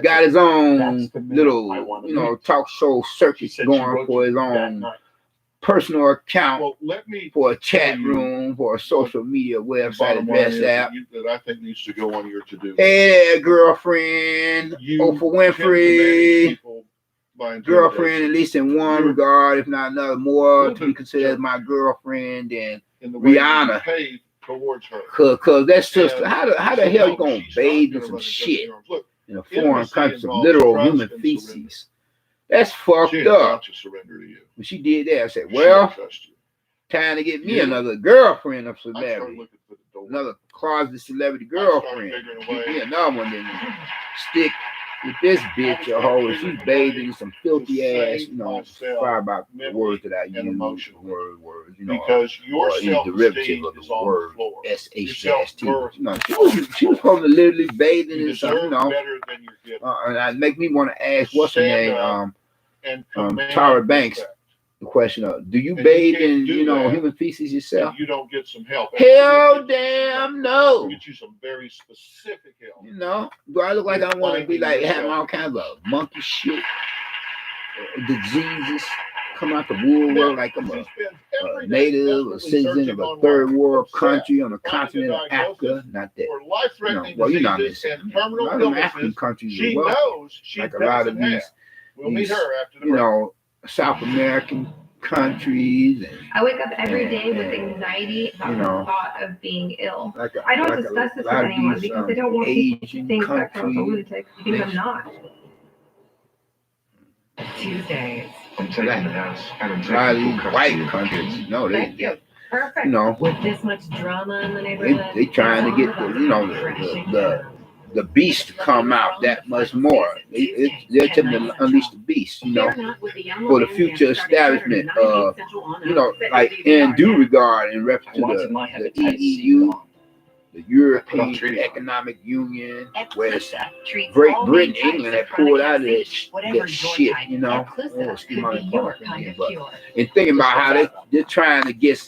Got his own little, you know, talk show circuit going for his own personal account, Well, let me for a chat tell you room, for a social media the website bottom line address is app. that I think needs to go on your to-do list. Hey, girlfriend, You Oprah tend to manage Winfrey, people by girlfriend, intimidation. at least in one You're regard, if not another, more little to be bit considered as my selfish girlfriend than in the way that you Rihanna. behave towards her. Cause that sister, And how the so, hell no, you gonna she's not bathe in gonna some run against shit your arms. Look, in a foreign intimacy country, some involves literal trust human and surrender. feces? That's fucked She ain't up. got to surrender to you. When she did that, I said, She well, don't trust you. time to get me Yeah. another girlfriend of I started celebrity. looking for the door. Another closet celebrity I started girlfriend. figuring Get away. me another one, then stick with this bitch or hoe. If she's bathing in some filthy ass, you know, sorry about the words that I use, words, you know, Because your or any derivative self-esteem of is the on word the floor. SH-T. Your You know, she was supposed to literally bathing You in some, you deserve know, better than you're getting. and that make me want to ask, what's her Stand name, up and command Tara Banks, respect. the question of, do you And you bathe can't in, do you know, that human feces yourself? If you don't get some help. Hell damn no. Get you some very specific help. You know, do I look like I want to be like having all kinds of monkey shit, diseases come out the woodwork like I'm a native, a citizen of a third world country on the continent of Africa? Not that. For life-threatening Well, you know what I'm diseases saying. and terminal A lot of them illnesses, African countries she as well. knows she Like a lot of doesn't have. these, We'll meet her after the you break. know, South American countries and I wake up every day with anxiety about you the know, thought of being ill. like I don't like discuss this with lot of anyone these, because I don't want people to Asian think that I'm a countries. lunatic because I'm not. Tuesdays. A lot of these white countries, no, Thank you. Perfect. you know, With this much drama in the neighborhood, they trying to get the, you know, the beast to come out that much more. They're attempting to unleash the beast, you know, for the future establishment you know, like in due regard in reference to the EU, the European Economic Union, where it's Eclipsa treats Great all Britain, main types England of had pulled chronic out of hep that, C. Whatever your shit, type, you know. Eclipsa Excuse could my be your pardon, kind of but cure. and thinking about how they're trying to get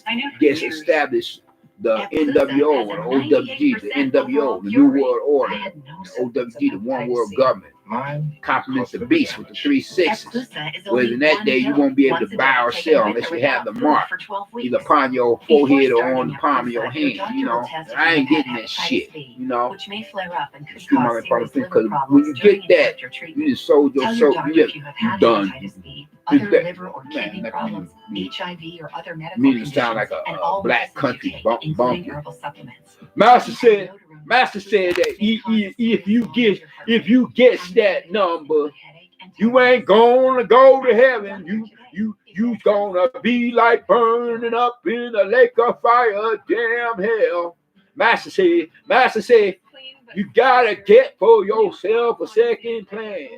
established the NWO and OWG, the NWO, the New World Order, the OWG, the One World Government. Compliments the beast with the 3 6s. Whereas in that day, you won't be able to buy or sell unless you have the mark either upon your forehead or on the palm of your hand. You know, and I ain't getting that shit. You know, which may flare up and could excuse my cause serious liver because when problems you during get that, your treatment. you just sold your Tell soul. your doctor You if you have had done. hepatitis B, Just other that- liver or man, kidney that problems, me- HIV or other medical me to conditions, sound like and a all black medicines you country take, bumpy. including herbal supplements. Master said that if you get that number, you ain't gonna go to heaven. You gonna be like burning up in a lake of fire, damn hell. Master said, you gotta get for yourself a second plan.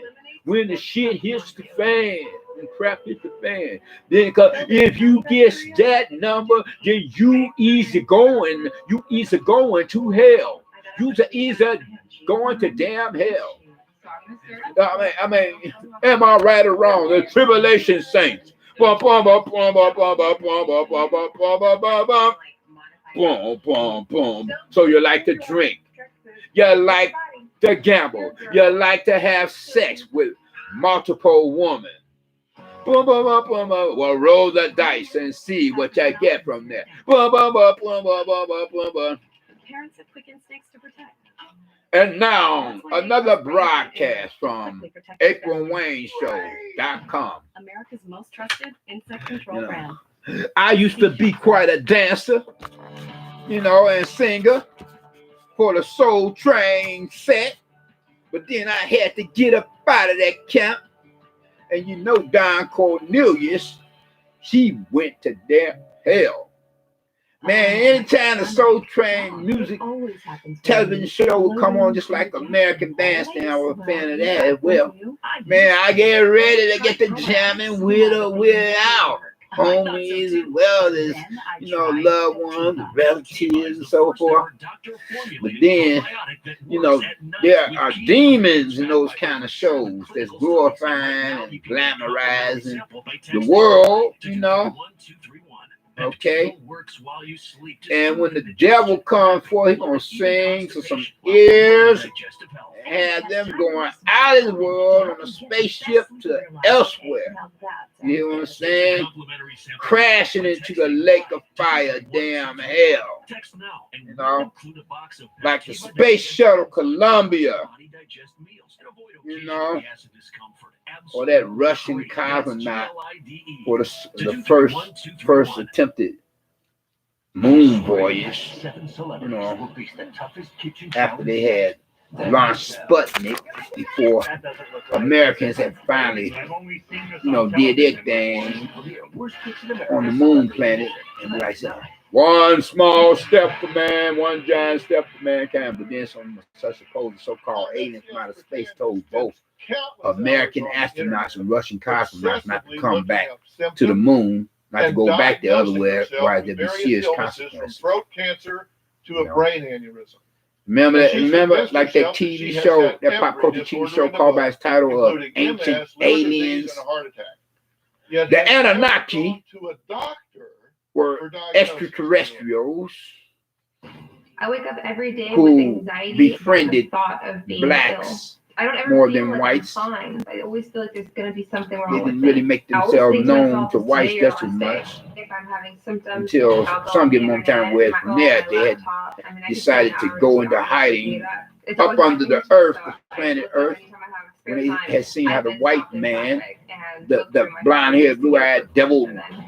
When the shit hits the fan, and crap hits the fan, then if you get that number, then you easy going to hell. You easy going to damn hell. I mean, am I right or wrong? The tribulation saints. Bum, bum, bum, bum, bum, bum, bum, bum, bum, bum, bum, bum, bum, bum, bum. Boom, boom, boom. So you like to drink. You like to gamble. You like to have sex with multiple women. Boom, boom, boom, boom, boom. Well, roll the dice and see what you get from there. Boom, boom, boom, boom, boom, boom, boom, boom, boom. Parents have quick instincts to protect. And now, another broadcast from AprilWayneShow.com. America's most trusted insect control brand. I used to be quite a dancer, and singer for the Soul Train set. But then I had to get up out of that camp. And Don Cornelius, he went to damn hell. Man, anytime the Soul Train music television show would come on, just like American Bandstand, I was a fan of that as well. Man, I get ready to get the jamming with or without homies as well as, loved ones, relatives, and so forth. But then, there are demons in those kind of shows that's glorifying and glamorizing the world, Okay, and when the devil comes forth, he's gonna sing to some ears and have them going out of the world on a spaceship to elsewhere. You hear what I'm saying? Crashing into the lake of fire, damn hell. Like the space shuttle Columbia. Or that Russian cosmonaut for the first attempted moon voyage, after they had launched Sputnik before Americans had finally, did their thing on the moon planet. And like I said, one small step for man, one giant step for mankind. But then some such supposed so-called aliens from outer space told both American astronauts and Russian cosmonauts not to come back to the moon, not to go back the other way, why there be serious consequences. From throat cancer to a brain aneurysm. Remember like that TV show, that pop culture TV show called by its title of Ancient Aliens. The Anunnaki were extraterrestrials I wake up every day who with anxiety befriended at the thought of being blacks ill. I don't ever more feel than like whites. I'm fine. I always feel like there's going to be something They wrong with didn't me. really make I always themselves think to known myself, to whites today or just as last day. much If I'm having symptoms, until I'll go some on give the them time internet, where my from phone, there my they had laptop. I mean, I could decided spend to hours go and into hours hiding doing that. It's up always under the happening, earth, so the I planet look up Earth, anytime I have when spare they time. had seen how I've the been white stopped in man, traffic and the looked through my blonde-haired, phone blue-eyed devil and then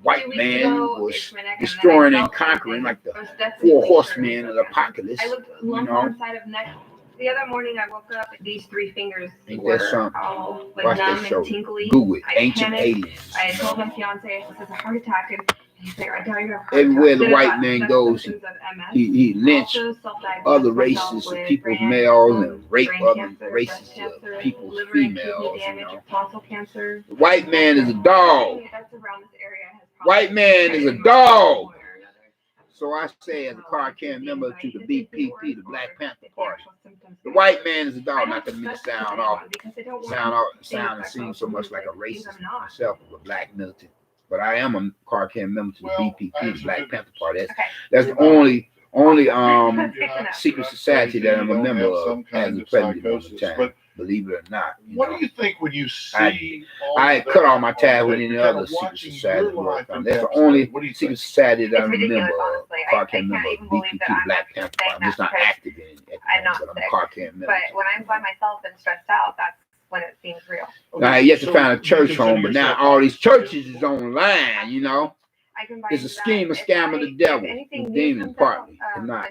white 2 weeks man ago, was it's my neck, and then I destroying and felt conquering something. like the I was definitely 4 sure horsemen it of was the okay. apocalypse. I looked lump on the side of neck. The other morning I woke up, these 3 fingers Ain't were that something? all like Watch numb that show. and tingly. Google it. I Ancient panicked. Aliens. I had told my fiance, this is a heart attack, and he's like, I doubt you have a heart Everywhere attack. the Then I white got man the goes, symptoms of MS. he lynched Also self-diagnosed other myself races of with people's brain males aneurysm, and rape brain other cancer, races breast of cancer, people's liver and kidney females. damage, tonsil cancer. The white man is a dog. That's around this area has White man is a probably dog. So I say, as a card carrying member to the BPP, the Black Panther Party, the white man is a dog. Not to me to sound and seem so much like a racist myself of a black militant, but I am a card carrying member to the BPP, the Black Panther Party. That's the only secret society that I'm a member of as the president of the time. Believe it or not. What do you think when you see? I cut all my ties with any other secret society. That's the only secret society that I'm a member of. Card carrying member of BPP, Black Panther Party. I'm just not active in it, but I'm a card carrying member. But when I'm by myself and stressed out, that's when it seems real. Now I yet to find a church home, but now all these churches is online. You know, it's a scheme, a scam of the devil, demon partly, and not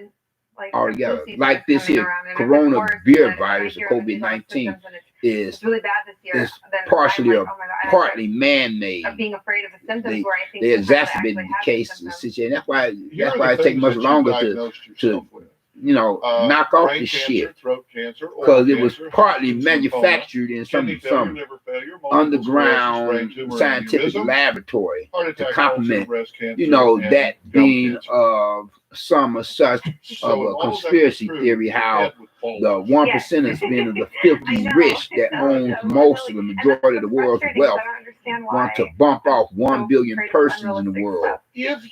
altogether. Like this here, corona beer virus, the COVID-19, is really bad this year. partly man-made. Of being afraid of the symptoms where I think they exacerbated the case, the situation. That's why it takes much longer to knock off this shit, because it was partly manufactured in some underground scientific laboratory to complement, that being of some of such of a conspiracy theory, how the 1%ers being of the filthy rich that owns most of the majority of the world's wealth want to bump off 1 billion persons in the world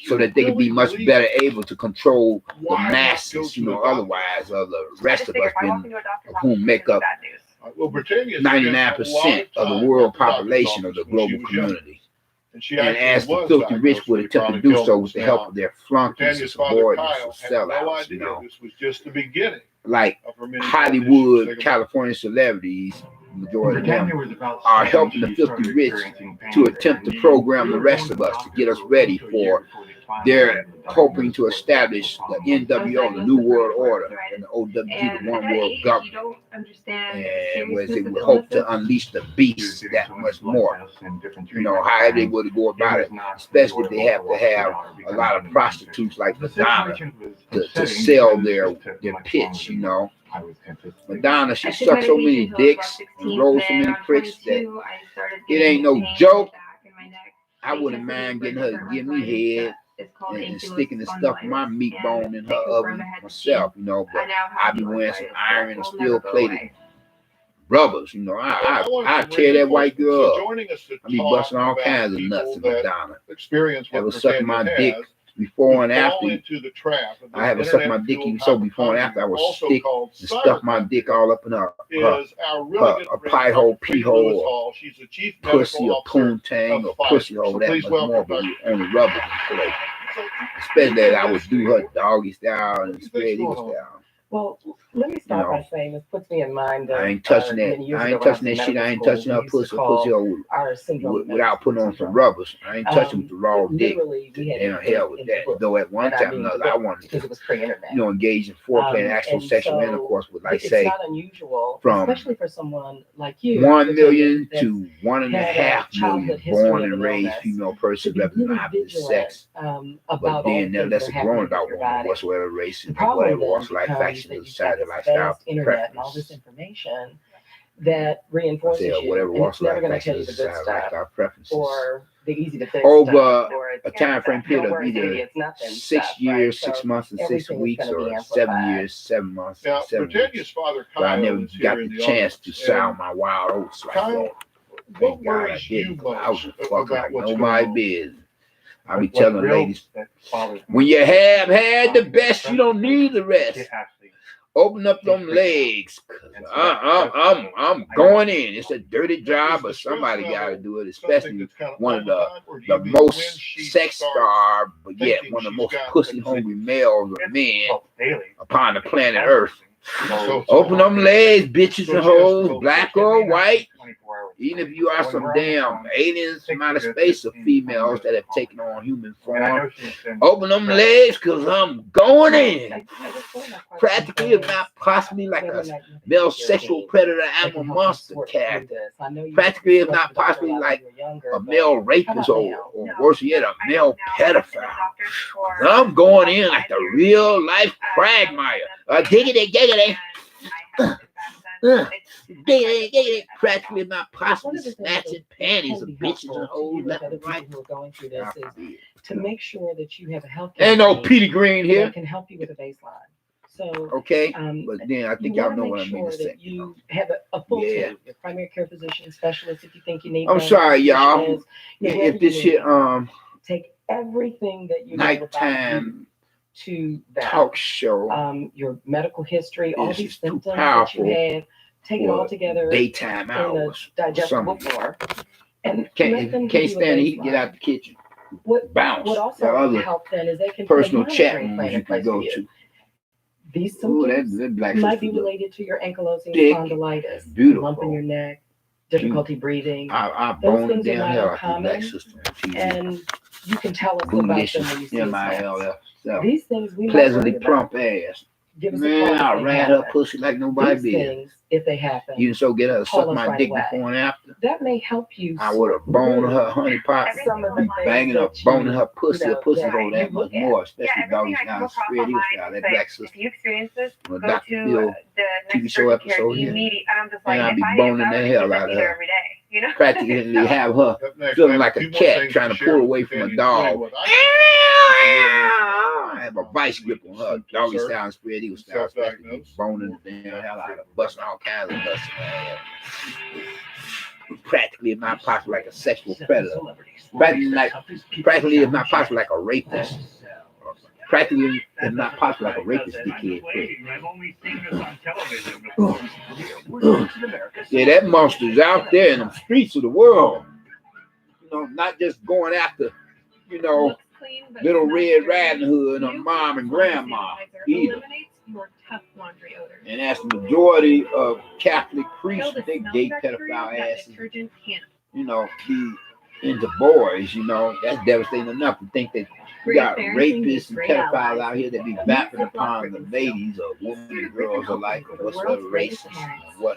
so that they can be much better able to control the masses, otherwise of the rest of us, whom make up 99% of the world population of the global community. And as the filthy rich would attempt to do so with the help of their flunkies and subordinates or sellouts, This was just the beginning. Like Hollywood, California celebrities, majority of them are helping the filthy rich to attempt to program the rest of us to get us ready for their hoping to establish the NWO, the New World Order, and the OWG, the One World Government, and where they would hope to unleash the beast that much more. How they would go about it, especially if they have to have a lot of prostitutes like Madonna to sell their pitch, Madonna, she sucked so many dicks and rolled so many pricks that it ain't no joke. I wouldn't mind getting her to give me head and sticking the stuff my meat bone in her oven myself, but I be wearing some iron and steel plated rubbers, I tear that white girl up. I be busting all kinds of nuts in Madonna. Ever sucking my dick before and after. I haven't sucked my dick even so before and after. I was stick and stuff my dick all up in her pie hole, pee hole, or pussy, or poontang, or pussy hole, that much more, but only rubbers and play. Especially that I would do her doggy style and spread eagle style. Well, let me start by saying this puts me in mind of, I ain't touching that. I ain't touching that shit. I ain't touching her pussy without putting on some rubbers. I ain't touching with the raw dick. And hell with that. Though at one time or another, I wanted to, engage in foreplay and actual sexual intercourse with, like, say, from especially for someone like you, 1 million to 1.5 million born and raised female persons living in opposite sex. But then that's a grown adult woman, whatsoever race and whatever walks of life, faction, society, lifestyle, internet, and all this information that reinforces you. Whatever walks of life, going to faction, tell you the good society, stuff lifestyle, preferences. or the easy to fix Over stuff, or a time frame period of either 6 years, 6 months, and 6 weeks, or 7 years, 7 months, Now, 7 Britannia's weeks. father, But I Kyle, never is got here in the the chance to audience. sound my wild oats like Kyle, that. what Thank God I worries you didn't. I was most a fucker about like what's nobody going on? business. I be telling ladies, when you have had the best, you don't need the rest. Open up them legs, cause I'm going in. It's a dirty job, but somebody got to do it. Especially one of the most sex starved, but yet one of the most pussy hungry males or men upon the planet Earth. Open them legs, bitches and hoes, black or white. Even if you are some damn aliens from outer space or females that have taken on human form, open them legs, cause I'm going in. Practically, if not possibly, like a male sexual predator animal monster cat. Practically, if not possibly, like a male rapist or worse yet, a male pedophile. I'm going in like the real life quagmire. Giggity, giggity. Giggity, practically not possibly snatching panties of bitches and hoes left and right. to make sure that you have a health Ain't no team Petey Green that here. can help you with a baseline. So Okay, um, but then I think you y'all want know to what I make mean. sure that you have a full team, your primary care physician, specialist, if you think you need. I'm one, sorry, y'all. nutritionist, whoever If this you shit need. Take everything that you know about nighttime to that. talk show Your medical history, all is these just too symptoms that powerful you have, take it all for together daytime in a hours. digestible form, and let Can't them give you a stand it, get baseline. out the kitchen. What Bounce. would There also are other help then is they can put a personal chat monitoring rooms plan you in can place go for you. to. These Ooh, symptoms that black might be sister look related to your ankylosing thick, spondylitis, beautiful. lump in your neck, difficulty breathing. I Those boned things are down not hell like this black uncommon, sister on TV. and you can tell us about them when you Bootylicious, see us next. MILF. These things we might Pleasantly worry about. plump ass. Give us a call Man, I if they ran her happen. pussy like nobody These did. things, if they happen, You can so get her to call suck us my right dick away. before and after. That may help you. I would have boned her honey pot, Some of the be things banging her, that boning you, her pussy. Her pussy that go you that much look at. more, especially Yeah, everything doggy I come style, across spread eagle online style, is that black like, sister. if you experience this, Well, go Dr. to Phil the TV next show urgent care episode here. immediately. And I'm just like, And I if be I boning the would hell expect out to of be there her. every day, you know? Practically have her Up next, I feeling have like two a more cat things trying to share pull with away you, from a Danny. dog. What I have a vice grip on her, doggy style and spread eagle style, especially Self-diagnosed. boning the damn hell out of her, busting all kinds of nuts in her ass. Practically, if not possible, like a sexual predator. Practically, if not possible, like a rapist. Practically, if not possible, like a rapist dickhead prick. I've only seen this on television before. Yeah, that monster's out there in the streets of the world. You know, not just going after, you know, Looks clean, but Little smells Red dirty. Riding Hood and her New mom and laundry grandma sanitizer either. eliminates your tough laundry odors. And that's the majority of Catholic priests, Kill the they smelly gay bacteria pedophile that asses, detergent can't. you know, be into boys, you know. That's devastating enough to think that we got rapists and pedophiles out here that be bapping upon the ladies or women and girls alike or whatsoever races or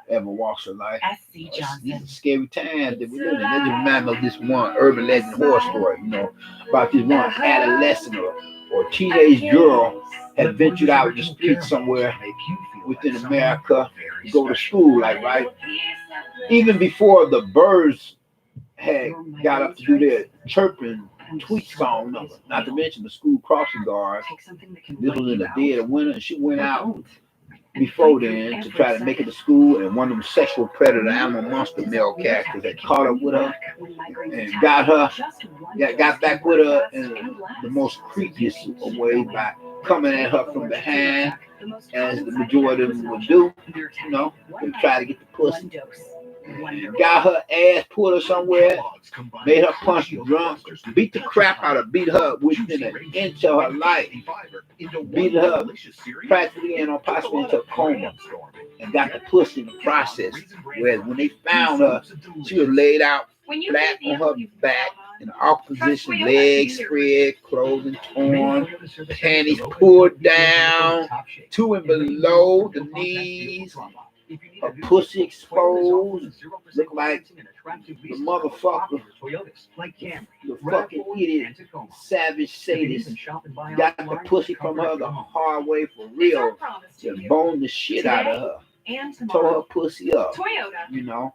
whatever walks of life. S.C. These Johnson. are scary times that we live in. That just reminds me of this one urban legend horror story, you know, about this one adolescent or teenage girl had ventured out in the street somewhere within America to go to school, like, right? Even before the birds had got up to do their chirping tweet song number, not to mention the school crossing guards. This was in the dead of winter, and she went out before then to try to make it to school, and one of them sexual predator animal monster male characters had caught up with her and got back with her in the most creepiest of ways by coming at her from behind, as the majority of them would do, you know, and try to get the pussy. Got her ass, pulled her somewhere, made her punch drunk, beat the crap out of, beat her within an inch of her life, beat her practically and on possibly into a coma, and got the pussy in the process. Whereas when they found her, she was laid out flat on her back in the awkward position, legs spread, clothing torn, panties pulled down, to and below the knees, her pussy exposed, look like the motherfucker, the fucking idiot, savage sadist, got the pussy from her the hard way for real, just boned the shit out of her, tore her pussy up, you know.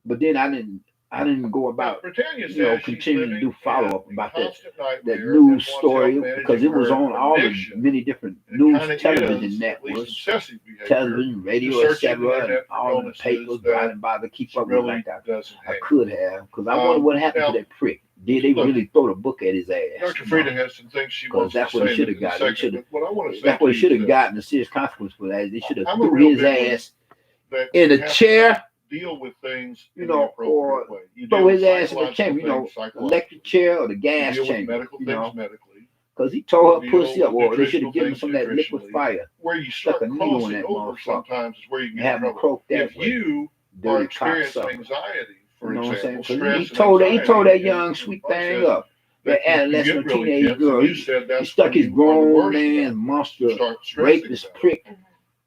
But then I didn't go about, you know, continuing to do follow up about that news story, because it was on all the many different news television networks, television, radio, etc., and all the papers. But I didn't bother to keep up with it like I could have, because I wonder what happened to that prick. Did they really throw the book at his ass? Dr. Frieda has some things she Because wants to that's what he say should have in a gotten. second, but what I want to say That's what he to should you have is gotten, a serious consequence for that. They should have I'm a threw real his big ass that in you a have to chair, deal with things you in know, the appropriate or way. You throw deal his with ass in the psychological chamber, you know, things psychologically. electric chair or the You gas deal with chamber, medical you things know, medically. because he tore her You pussy deal up, with or they should have nutritional given him things some of that liquid nutritionally. fire, Where you stuck start a needle in crossing that over motherfucker, sometimes is where you and get in have him trouble. croak that If way. you are Dirty experiencing cocksucker. anxiety, for You know what I'm saying? example, Because stress and he tore that anxiety young in the sweet process, thing up. That you adolescent or get really teenage tense, girl, and you he said that's stuck when his you are the grown worst man about it. monster Start stressing rapist about it. prick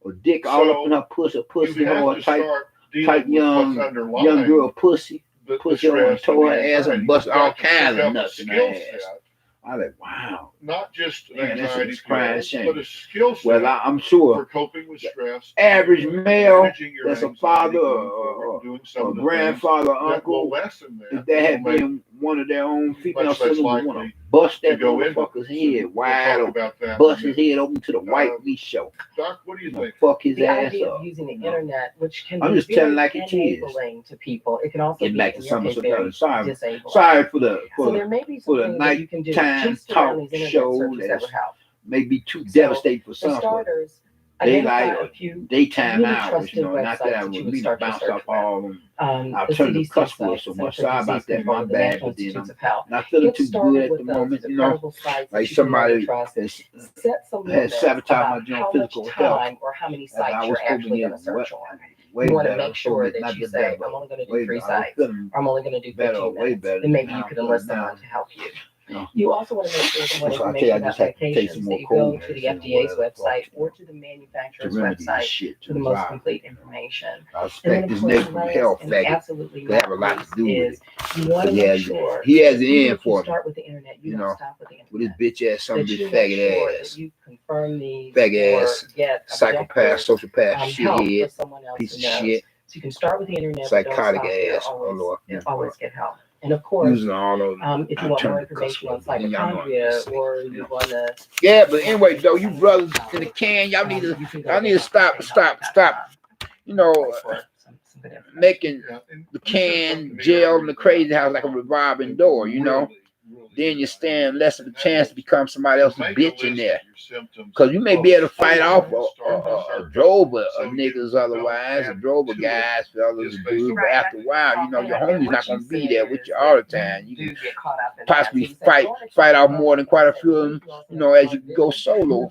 or dick all up in her pussy, You have hole, to tight start dealing type with young what's underlying girl pussy the hole, and stress tore and her the ass anxiety. and bust You've all got to pick kinds of up a nuts in her skill ass. set I was like, wow. Not just an Man, that's anxiety a crying pill, shame. but a skill set Well, I'm for sure coping with stress. average male managing your that's a anxiety father going forward, doing some or of the grandfather, things that will uncle, lessen that, if they had will make been one of their own female much less siblings, want to likely bust to that go into motherfucker's this. head And wide we'll talk open, about that. bust his head open to the white meat show. Doc, what do you think? Fuck his The ass idea up. of using the internet, which can I'm be just telling very like it is. enabling to people, it can also Get be back to in your some case of very the sorry disabling. for the So there may be some for the things that you can do nighttime just around talk these internet show searches that that's would help. maybe too So, devastating for For some. starters, Daylight identify or a few daytime really hours, trusted you know, not that websites I that you would would mean to start your bounce search off with. all them The alternative CDC cuss words sites, so Center much. for Sorry Disease about that, Control, my the bad, National but then Institutes I'm of Health. not feeling Get too started good at with the those moment, you know. credible sites Like that you can know and somebody trust. has Set some has limits sabotaged my about general how much physical health. time or how many As I sites was you're hoping actually it going to search on. way You want to better. make sure that Not you just say, that, but I'm only going to way do 3 better. I was sites, feeling or I'm only going to do better, 15 way minutes. better Then maybe than you how could I'm enlist feeling someone now. to help you. No. You also want to make sure if you want So I tell you, I information just about have to take some medications more that you go cold to the medicine or FDA's whatever, website you or know, to the to manufacturer's remedy this website shit. for the most complete information. I And then, expect of this course, nigga from last Hell and Faggot absolutely to have not a lot least to do with is it. you want to He make has, sure he has an even end if you for me, start with the internet, you you don't know, stop with the with his internet. bitch ass, some of That his you make sure faggot that ass, you confirm these faggot or ass, get psychopath, objective sociopath, help shithead, for someone else piece who of knows. shit, So you can start with the internet, but don't psychotic stop there. ass. Oh Lord, Always get help. And of course, using all those if you want more alternative cuss information on words, but then y'all know what I'm mitochondria saying. or you want to, Yeah, but anyway, though, you brothers in the can, y'all need to stop. You know, making the can jail in the crazy house like a revolving door. You know, then you stand less of a chance to become somebody else's bitch in there. Because you may be able to fight off a drove of niggas otherwise, a drove of guys, fellas, and dudes. But after a while, you know, your homie's not going to be there with you all the time. You can possibly fight off more than quite a few of them, you know, as you go solo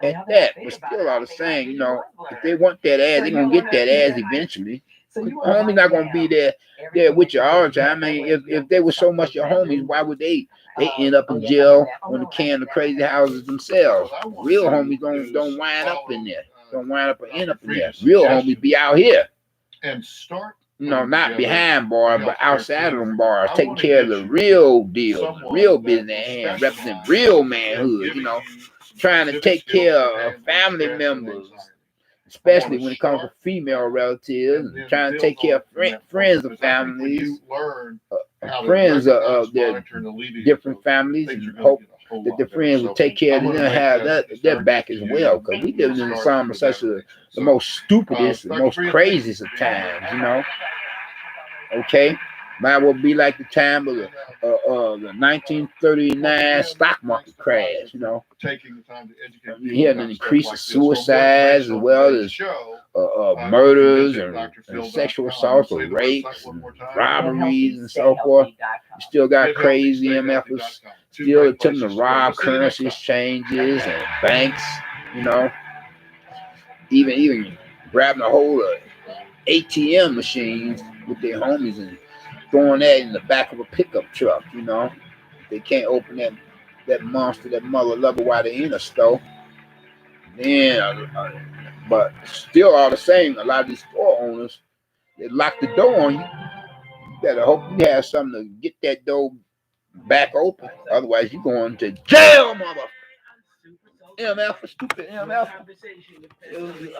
at that. But still all the same, you know, if they want that ass, they're going to get that ass eventually. Homie's not going to be there with you all the time. I mean, if they were so much your homies, why would they end up in jail on the can of crazy houses themselves? Real homies don't wind up in there. Don't wind up or end up in there. Real homies be out here. And start, you know, not behind bars, but outside of them bars, taking care of the real deal, real business at hand, represent real manhood, you know, trying to take care of family members, especially when it comes to female relatives, and trying to take care of friends of families, friends of their different families, and hope that the friends will take care of them and have their back as well. Because we live in some of such the most stupidest, the most craziest of times, you know. Okay, might well be like the time of the 1939 stock market crash. You know, you hear an increase of suicides as well as murders and sexual assaults or rapes and robberies and so forth. You still got crazy MFers still attempting to rob currency exchanges and banks. You know, even grabbing a hold of ATM machines with their homies and throwing that in the back of a pickup truck, you know. They can't open that monster, that mother lover while they're in a store. Then, but still all the same, a lot of these store owners, they lock the door on you. You better hope you have something to get that door back open. Otherwise, you're going to jail, mother. MF, stupid MF.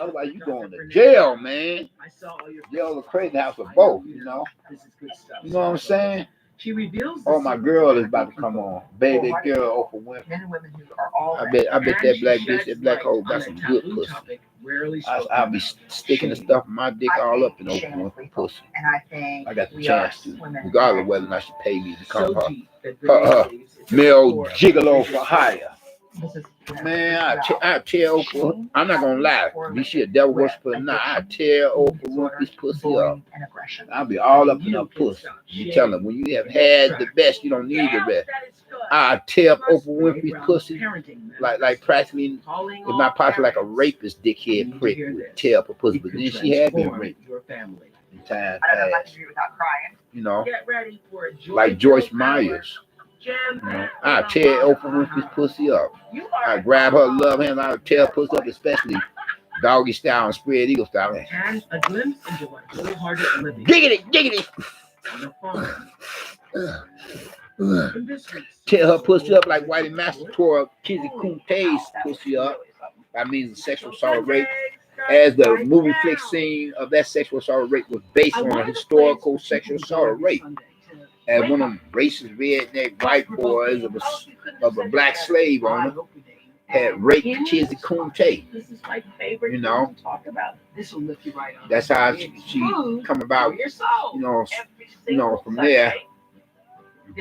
Otherwise, you going to jail, man. Jail or crazy house or both, you know. You know what I'm saying? Oh, my girl is about to come on. Baby girl, Oprah Winfrey. I bet that black bitch, that black hole got some good pussy. I'll be sticking the stuff in my dick all up in Oprah Winfrey pussy. I got the chance to, regardless of whether or not she pay me to become her male gigolo for hire. Man, I tell Oprah, I'm not gonna lie. Be she a devil worshiper or not, I tear Oprah Winfrey's pussy up. I'll be all up in her pussy. You tell her when you have had the best, you don't need the rest. I tear up Oprah Winfrey's pussy like practically, if not possibly like a rapist dickhead prick would tear up her pussy. But then she had been raped in time past. You know, like Joyce Myers. You know, I tear Oprah Winfrey's pussy up. I grab her love hand, I tear her pussy up, especially doggy style and spread eagle style. And a glimpse into what wholehearted living. Giggity, giggity. tear her pussy up like Whitey Master tore Kizzy Kunte's pussy up by means of sexual assault rape. As the movie flick scene of that sexual assault rape was based on a historical sexual assault rape. As one of them racist redneck white boys of a black slave owner had raped Kizzy Kunte. You know, that's how she come about. You know, from there,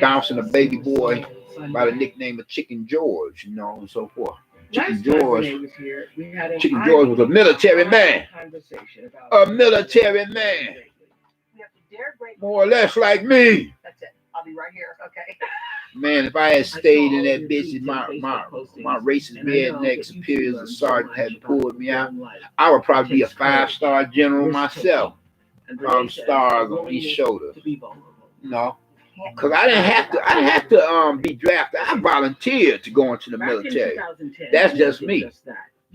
bouncing a baby boy by the nickname of Chicken George, you know, and so forth. Chicken George was a military man. A military man. More or less like me. That's it. I'll be right here. Okay. Man, if I had stayed in that bitch, my racist redneck superiors and sergeant had pulled me out, I would probably be a 5-star general myself. Stars on each shoulder. You know? Because I didn't have to be drafted. I volunteered to go into the military. That's just me.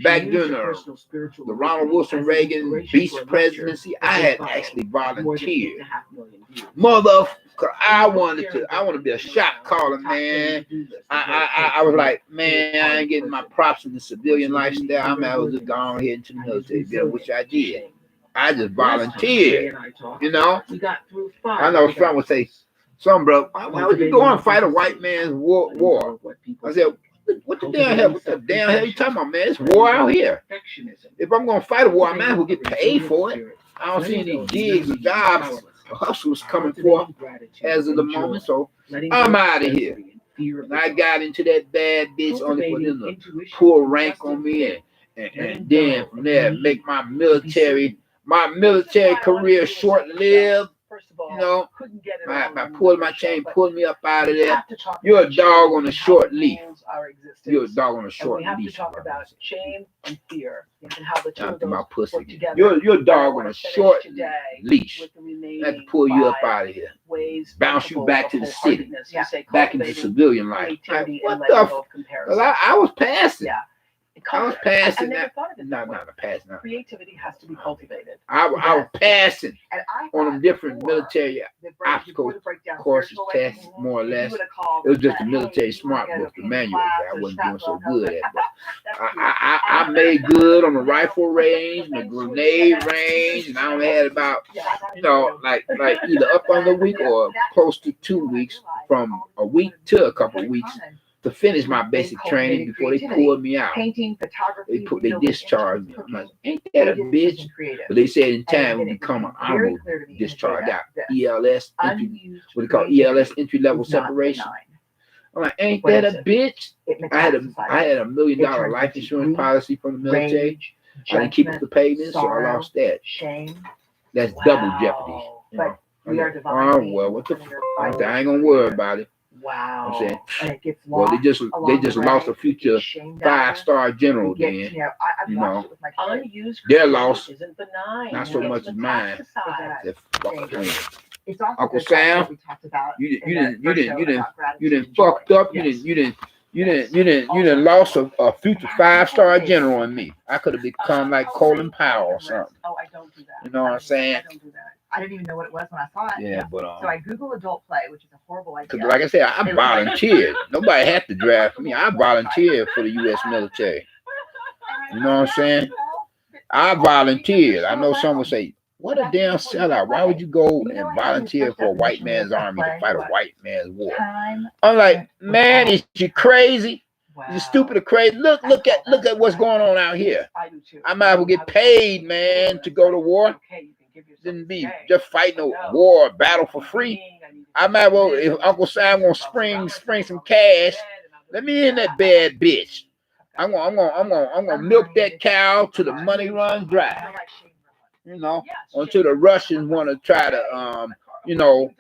Back during the Ronald Wilson Reagan Beast presidency, I had actually volunteered. Motherfucker, I want to be a shot caller, man. I was like, man, I ain't getting my props in the civilian lifestyle. I was just gone ahead into the military, which I did. I just volunteered, you know. I know some would say, "Some bro, why would you go and fight a white man's war?" I said, "What the damn hell? What the damn hell you talking about, man? It's war out here. If I'm gonna fight a war, I might as well get paid for it. I don't see any gigs or jobs or hustles coming forth as of the moment, so I'm out of here." And I got into that bad bitch only for them to pull rank on me and then from there make my military career short-lived. You know, by pulling my chain, pulling me up out of there. You're a dog on a short leash. You're a dog on a short leash. We have to talk about shame and fear and how the two of those my pussy. work together. You're a dog on a short leash. I have to pull you up out of here. Bounce you back to the city, back into civilian life. What the f? I was passing. I was passing. Not passing. Creativity has to be cultivated. I was passing on them different military obstacle courses, tests, more or less. It was just a military smart book, the manual that I wasn't doing so good at. But I made good on the rifle range, the grenade range, and I only had about, you know, like either up on the week or close to 2 weeks, from a week to a couple of weeks, to finish my basic training before they pulled me out. They discharged me. I'm like, ain't that a bitch? But they said in time it would become an honorable discharge out. ELS entry, what they call ELS entry level separation. I'm like, ain't that a bitch? I had a $1 million life insurance policy from the military. I didn't keep up the payments, so I lost that. That's double jeopardy. You know? Oh well, what the fuck? I ain't gonna worry about it. Wow. I'm saying, well, they just lost a future 5-star general then. You know, their loss, not so much as mine. Uncle Sam, you didn't fucked up. You didn't lost a future 5-star general in me. I could have become like Colin Powell or something. Oh, I don't do that. You know what I'm saying? I don't do that. I didn't even know what it was when I saw it. Yeah, but so I Google adult play, which is a horrible idea. Because like I said, I volunteered. Nobody had to draft me. I volunteered for the U.S. military. You know what I'm saying? I volunteered. I know some would say, "What a damn sellout! Why would you go and volunteer for a white man's army to fight a white man's war?" I'm like, man, is you crazy? You stupid or crazy? Look at what's going on out here. I might as well get paid, man, to go to war. Didn't be just fighting a war, a battle for free. I might as well, if Uncle Sam gonna spring some cash, let me in that bad bitch. I'm gonna milk that cow till the money runs dry. You know, until the Russians want to try to you know,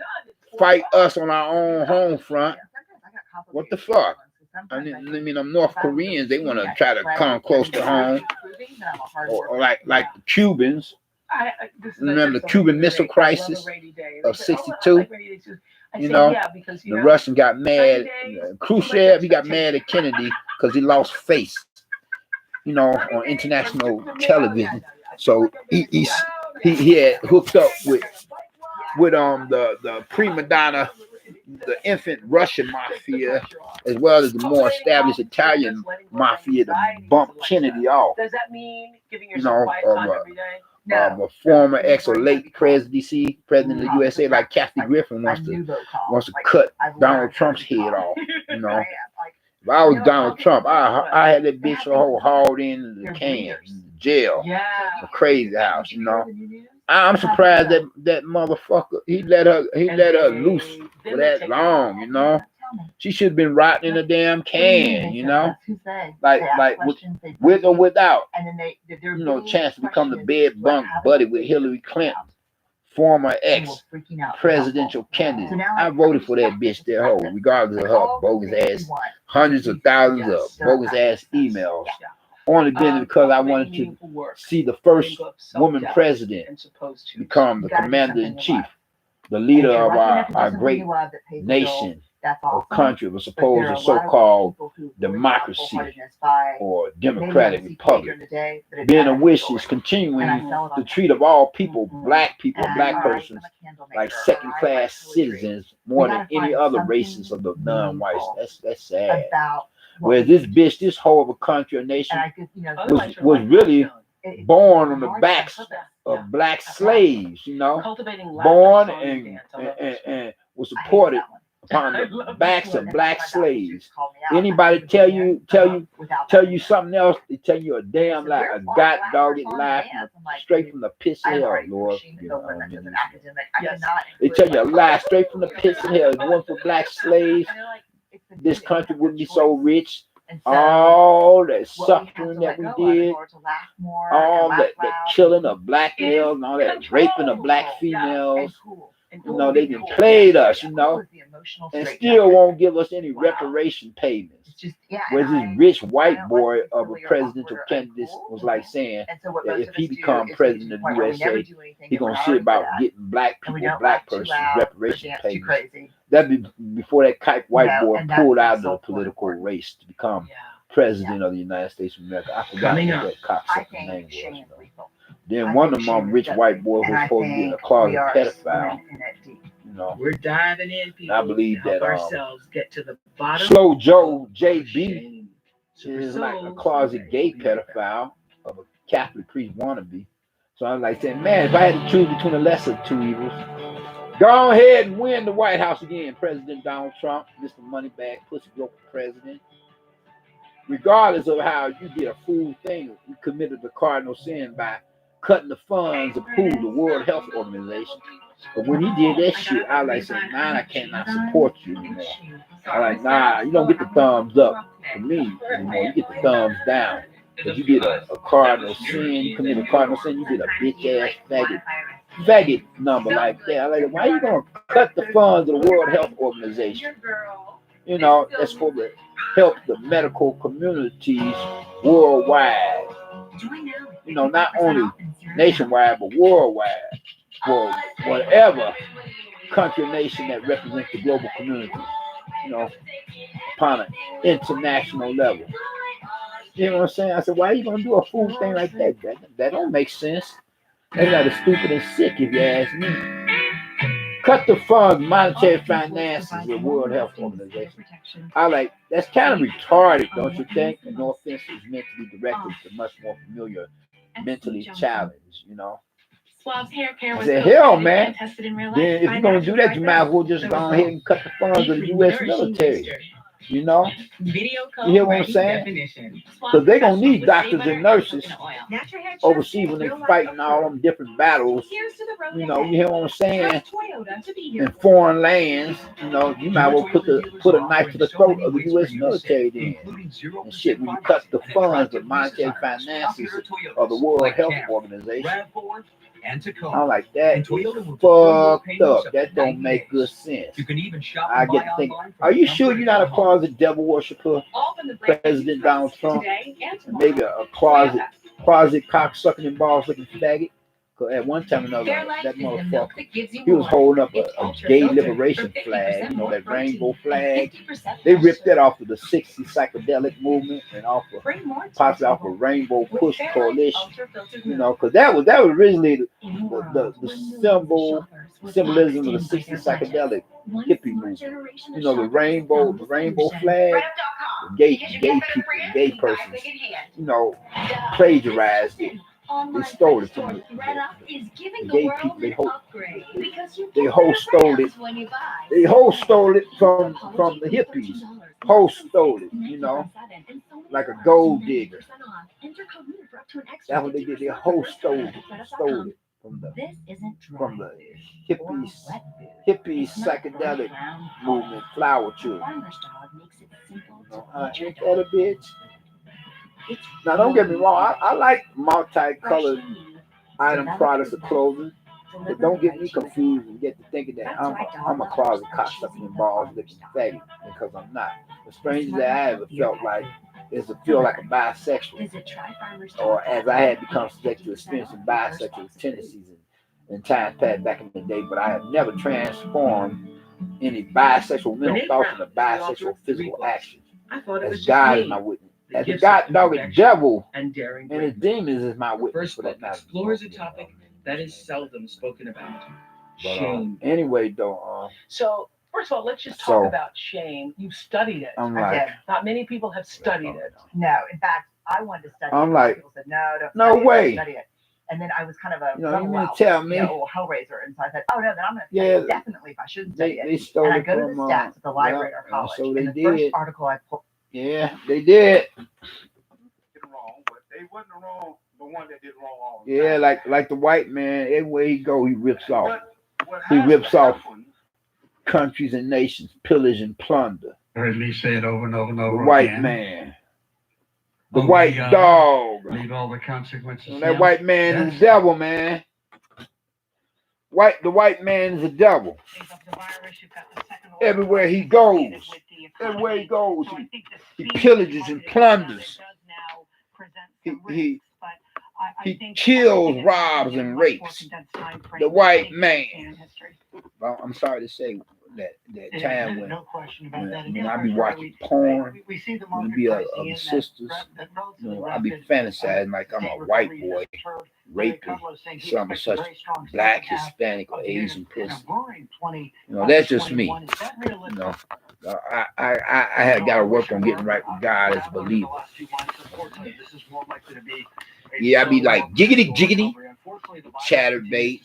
fight us on our own home front. What the fuck? I mean, them North Koreans, they want to try to come close to home, or like the Cubans. Remember the Cuban Missile Crisis of '62? You know, the Russians got mad. Khrushchev, he got mad at Kennedy because he lost face, you know, on international television. So he had hooked up with the prima donna the infant Russian mafia, as well as the more established Italian mafia to bump Kennedy off. Does that mean giving You yourself know, quiet time every day? a former ex or late presidency, president of the USA, like Kathy Griffin wants to cut Donald Trump's head off. You know, if I was Donald Trump, I had that bitch hauled in the can, jail, the crazy house. You know, I'm surprised that motherfucker he let her loose for that long. You know, she should have been rotting in a damn can. You know, like with or without, you know, chance to become the bed bunk buddy with Hillary Clinton, former ex presidential candidate. I voted for that bitch there, hoe, regardless of her bogus ass, hundreds of thousands of bogus ass emails. Only been because I wanted to see the first woman president become the commander in chief, the leader of our great nation or country of a supposed so-called democracy or democratic republic. Being a wish is continuing to treat of all people, black persons, like second-class citizens more than any other races of the non-whites. That's sad. Whereas this whole of a country or nation was really born on the backs of black slaves, you know, born and was supported upon the backs of black slaves. Anybody tell you something else, they tell you a damn lie, a god dogged lie straight from the pits of hell, Lord. You know, they tell you a lie straight from the pits of hell. If it wasn't for black slaves, this country wouldn't be so rich. All that suffering that we did, all that killing of black males, and all that raping of black females, you know, they done played us, you know, and still won't give us any reparation payments. Whereas this rich white boy of a presidential candidate was like saying that if he become president of the USA, he gonna see about getting black people, black persons reparation payments. That be before that kite white boy pulled out of the political race to become president of the United States of America. I forgot what that cocksucker's name was. You know. Then one of them rich white boys who's supposed to be in a closet pedophile. You know, we're diving in, people. I believe that ourselves get to the bottom. Slow Joe JB is like a closet gay pedophile of a Catholic priest wannabe. So I'm like saying, man, if I had to choose between the lesser of two evils, go ahead and win the White House again, President Donald Trump, Mr. Moneybag, pussy broke president. Regardless of how you did a fool thing, you committed the cardinal sin by cutting the funds of WHO, the World Health Organization. But when he did that shit, I like saying, nah, I cannot support you anymore. I like, nah, you don't get the thumbs up for me anymore. You get the thumbs down. Because you did a cardinal sin, you committed a cardinal sin, you did a bitch ass faggot number like that. I like, why are you gonna cut the funds of the World Health Organization? You know, that's for the help the medical communities worldwide. You know, not only nationwide but worldwide. For whatever country or nation that represents the global community, you know, upon an international level. You know what I'm saying? I said, why are you gonna do a fool thing like that? That don't make sense. That's rather stupid and sick if you ask me. Cut the funds, monetary finances of the World Health Organization. I like, that's kind of retarded, don't you think? And no offense is meant to be directed to much more familiar, mentally challenged, you know. I said, hell, man. Then if you're going to do that, you might as well just go ahead and cut the funds of the U.S. military. You know? You hear what I'm saying? Because they're going to need doctors and nurses overseas when they're fighting all them different battles. You know, you hear what I'm saying? In foreign lands, you know, you might as well put a knife to the throat of the U.S. military then. And shit, when you cut the funds of monetary finances of the World Health Organization, I'm like, that is fucked up. That don't make good sense. I get to think, are you sure you're not a closet devil worshiper, President Donald Trump? And maybe a closet cocksucking and balls looking faggot? Because at one time or another, that motherfucker, he was holding up a gay liberation flag, you know, that rainbow flag. They ripped that off of the 60s psychedelic movement and possibly off of Rainbow Push Coalition, you know, because that was originally the symbol symbolism of the 60s psychedelic hippie movement. You know, the rainbow flag, the gay people, gay persons, you know, plagiarized it. They stole it from the gay people. They whole stole it. They whole stole it from the hippies. Whole stole it, you know, like a gold digger. That's what they did. They whole stole it from the hippie psychedelic movement, flower children. You know, ain't that a bitch? Now, don't get me wrong. I like multicolored item products of clothing, but don't get me confused and get to thinking that I'm a closet cocksucking and balls looking faggot, because I'm not. The strangest that I ever felt like is to feel like a bisexual, or as I had become sexually experiencing bisexual tendencies in times past back in the day, but I have never transformed any bisexual mental thoughts into bisexual physical actions. As God is my witness. As the God dog devil and his demons is my witness. First book explores a topic that is seldom spoken about. Shame. Anyway, though. So, first of all, let's just talk about shame. You studied it. Not many people have studied it. No, in fact, I wanted to study it. I'm like, people said, no, don't no way. study it. And then I was kind of a you mean to tell me? Hellraiser. And so I said, oh, no, then I'm going to study it definitely if I shouldn't study it. They stole and I it go to from, the stats at the library at our college. So they and the did. first article I pulled. Yeah, they did. Wrong, but they wasn't wrong. The one that did wrong all the time. like the white man, everywhere he go, he rips off. He rips off countries and nations, pillage and plunder. Heard me say it over and over and over. The white man, the white dog. Leave all the consequences. That white man is the devil, man. The white man is the devil. Everywhere he goes, he pillages and plunders. He kills, robs, and rapes. The white man. Well, I'm sorry to say that time when I be watching porn, when it be of the sisters, I be fantasizing like I'm a white boy raping some such black, Hispanic, or Asian person. That's just me. I had got to work on getting right with God as a believer. Yeah, I be like jiggity, chatterbait,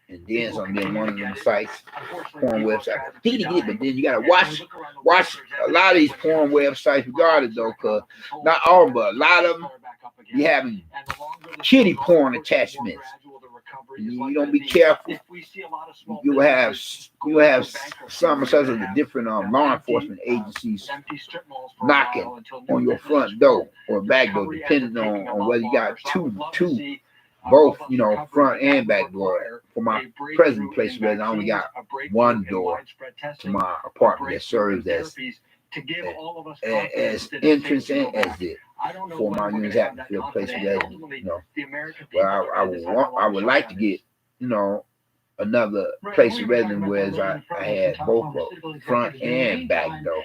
and then something. One of them sites, porn websites, jiggity, but then you gotta watch a lot of these porn websites regardless though, cause not all, but a lot of them you having kitty porn attachments. You don't be careful. You have some of the different law enforcement agencies knocking on your front door or back door, depending on whether you got two, both, front and back door. For my present place, where I only got one door to my apartment that serves as entrance and exit for my units atmosphere place where I would like to get another place of residence where I had both front and back door.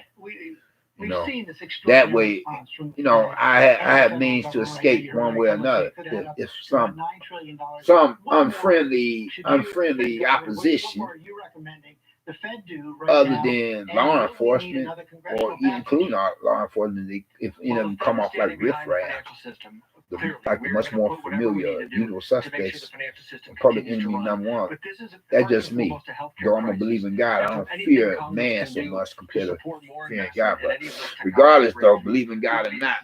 That way, I have means to escape one way or another. If some unfriendly opposition, other than law enforcement, or even including law enforcement, if any of them come off like riffraff, like the much more familiar usual suspects, public enemy number one. That's just me. Though I'm a believer in God, I don't fear man so much compared to fearing God. But regardless, though, believing God or not,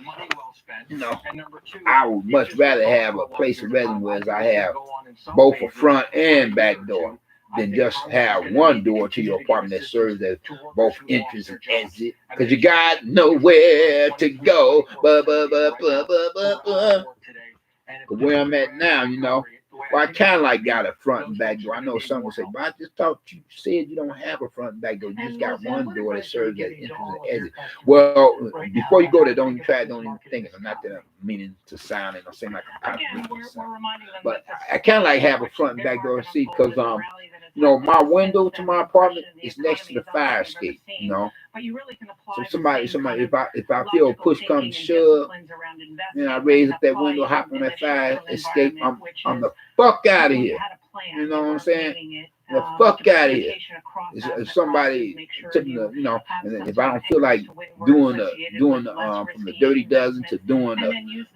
I would much rather have a place of residence where I have both a front and back door than just have one door to your apartment that serves as both entrance and exit. Because you got nowhere to go. Where I'm at now, well, I kind of like got a front and back door. I know some will say, but I just thought you said you don't have a front and back door. You just got one door that serves as entrance and exit. Well, before you go there, don't even think it. I'm not that I'm meaning to sound it. I'm saying like I'm but I kind of like have a front and back door seat because my window to my apartment is next to the fire escape. So somebody, if I feel push come to shove, I raise up that window, hop on that fire escape. I'm the fuck out of here. You know what I'm saying? the fuck out of here. If somebody took me, you know, and then if I don't feel like doing the from the Dirty Dozen to doing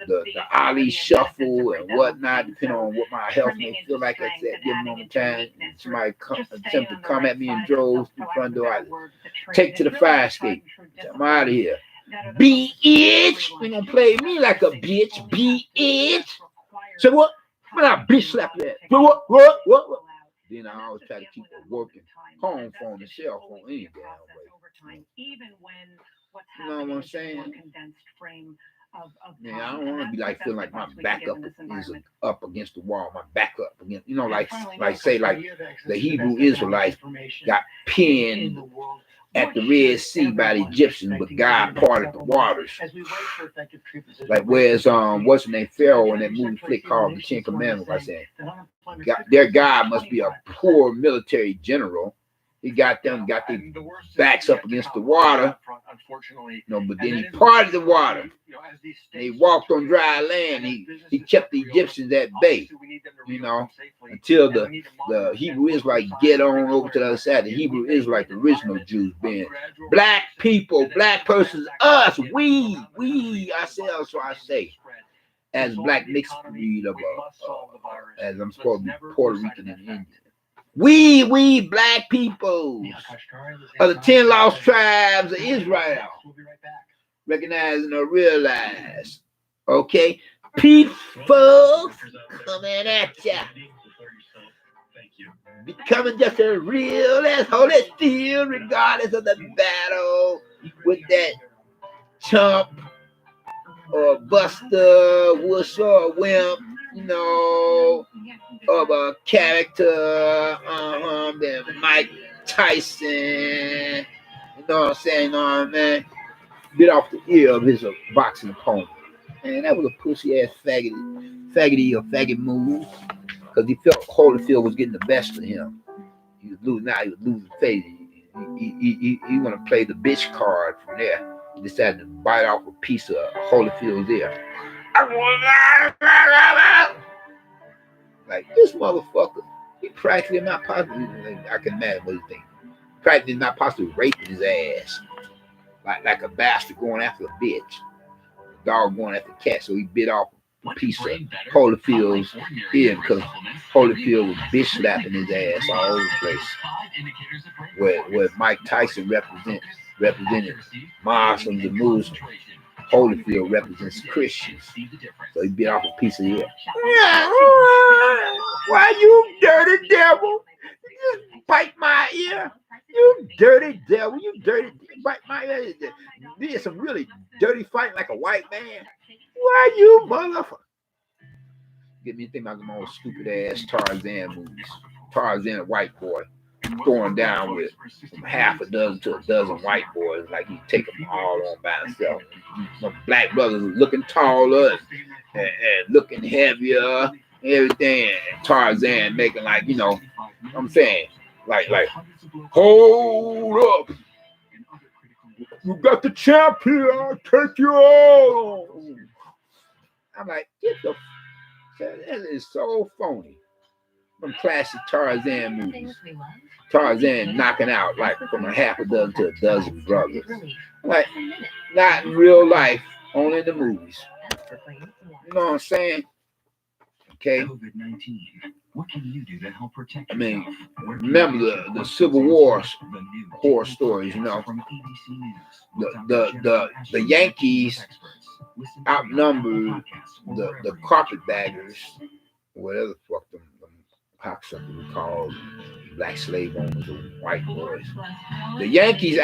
the Ali Shuffle and whatnot, depending on what my health may feel like at that given moment in time, and somebody attempt to come at me in droves through the front door, I take to the fire escape. I'm out of here. Bitch, you gonna play me like a bitch, bitch. So what? When I bitch slap that. What? Then I always try to keep a working home phone and cell phone any damn way. You know what I'm saying? Man, I don't want to be like feeling like my back up is up against the wall. My back up against, you know, like say like the Hebrew Israelites got pinned at the Red Sea by the Egyptians, but God parted the waters. Like whereas what's the name, Pharaoh in that movie flick called The Ten Commandments, I said their God must be a poor military general. He got their backs up against the water. No, but then he parted the water. They walked on dry land. He kept the Egyptians at bay, you know, until the Hebrew Israelites get on over to the other side. The Hebrew Israelites, the original Jews, being black people, black persons, us, we ourselves, so I say, as black mixed breed of as I'm supposed to be Puerto Rican and Indian. We black people of the 10 lost tribes of Israel. Recognizing or realize. Okay? People coming at ya. Becoming just as real as holy steel, regardless of the battle with that chump or buster, wuss or wimp, you know, of a character, than Mike Tyson. You know what I'm saying? Man, bit off the ear of his boxing opponent. And that was a pussy ass faggot move, because he felt Holyfield was getting the best of him. He was losing out. He was losing face. He want to play the bitch card from there. He decided to bite off a piece of Holyfield's ear. Like this motherfucker, he practically not possibly. I can imagine what he think. Practically not possibly raping his ass, like a bastard going after a bitch, a dog going after a cat. So he bit off a piece of Holyfield's ear because Holyfield was bitch slapping his ass all over the place. Where Mike Tyson represented Muslims and Muslims, Holyfield represents Christians. So he bit off a piece of the ear. Why you dirty devil? You bite my ear. You dirty devil. You bite my ear. Did some really dirty fight like a white man. Why you motherfucker? Get me thinking about my old stupid ass Tarzan movies. Tarzan, a white boy, throwing down with from half a dozen to a dozen white boys, like he take them all on by himself. Some black brothers looking taller and looking heavier, everything. And Tarzan making like, you know, I'm saying, like, hold up. You got the champ here, I'll take you all. I'm like, get the that is so phony. From classic Tarzan movies. Tarzan knocking out like from a half a dozen to a dozen brothers. Like, not in real life, only in the movies. You know what I'm saying? Okay. What can you do to help protect yourself? I mean, remember the Civil War horror stories, you know. The Yankees outnumbered the carpetbaggers, whatever the fuck them cocksuckers we call black slave owners or white boys. The Yankees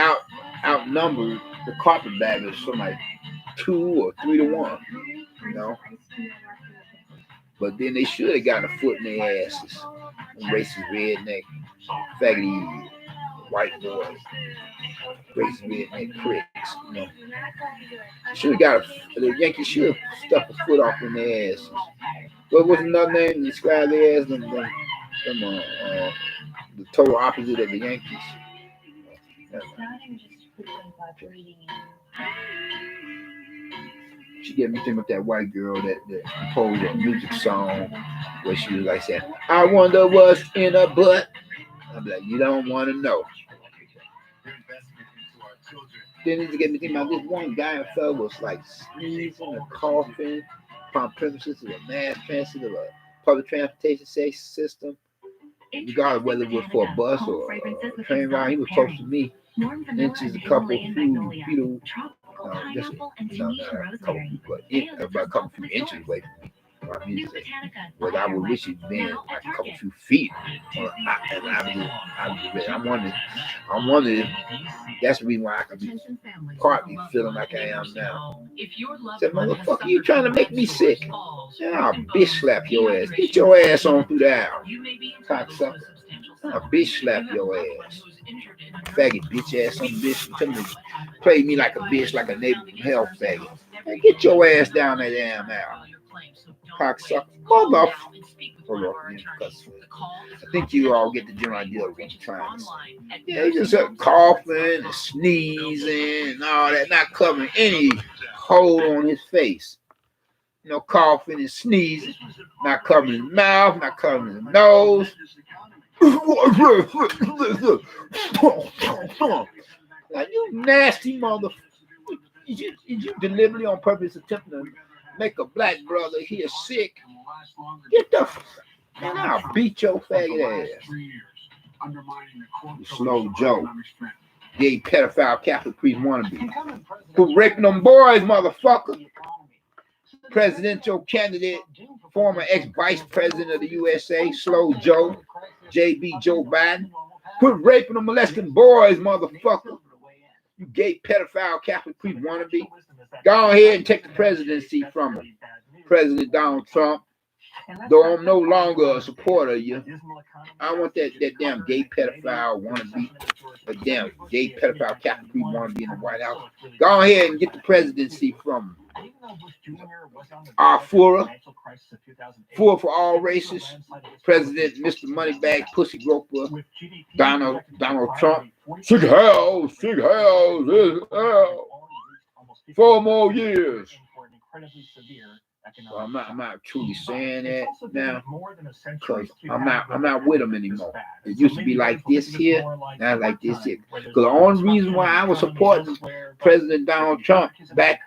outnumbered the carpetbaggers from like 2 or 3 to 1, you know. But then they should have gotten a foot in their asses. Racist redneck, faggoty white boys, racist redneck pricks, you know. Should have got the Yankees should have stuck a foot off in their asses. What was another name to describe their ass? The total opposite of the Yankees. She get me thinking about that white girl that composed a music song where she was like saying, I wonder what's in her butt. I'm like, you don't want to know. Then it get me thinking about this one guy and fella was like sneezing or coughing upon premises of a mass transit of a public transportation system, regardless of whether it was for a bus or a train ride. He was close to me, inches, a couple feet, just not a couple feet, but about a couple few inches away from me. I mean, well, I would wish he'd been like a couple few feet. I'm wondering if that's the reason why I could be partly feeling like I am now. Said, motherfucker, you trying to make me sick? Yeah, I'll bitch slap your ass. Get your ass on through the house. Cocksucker. I'll bitch slap your ass. Faggot, bitch ass, some bitch. Tell me, play me like a bitch, like a neighbor from hell faggot. Hey, get your ass down that damn house. Cocksucker. Motherfucker. Hold on, I think you all get the general idea of what I'm trying to say. Yeah, he just coughing and sneezing and all that, not covering any hole on his face. You know, coughing and sneezing, not covering his mouth, not covering his nose. Now, you nasty motherfucker. Did you deliberately on purpose attempting to make a black brother here sick? Get the man, I'll beat your faggot ass. You slow Joe. Gay pedophile Catholic priest wannabe. Who raping them boys, motherfucker. Presidential candidate, former ex-vice president of the USA, Slow Joe, JB Joe Biden. Quit raping and molesting boys, motherfucker. You gay pedophile Catholic priest wannabe. Go ahead and take the presidency from him. President Donald Trump. Though I'm no longer a supporter of you, I want that damn gay pedophile wannabe, a damn gay pedophile Catholic priest wannabe in the White House. Go ahead and get the presidency from him. Our Fuhrer for all races, President Mr. Moneybag Pussy Groper, Donald Trump. Sick hell, 4 more years. So I'm not truly saying that now, because I'm not with them anymore. It used to be like this here, not like this here. Because the only reason why I was supporting President Donald Trump back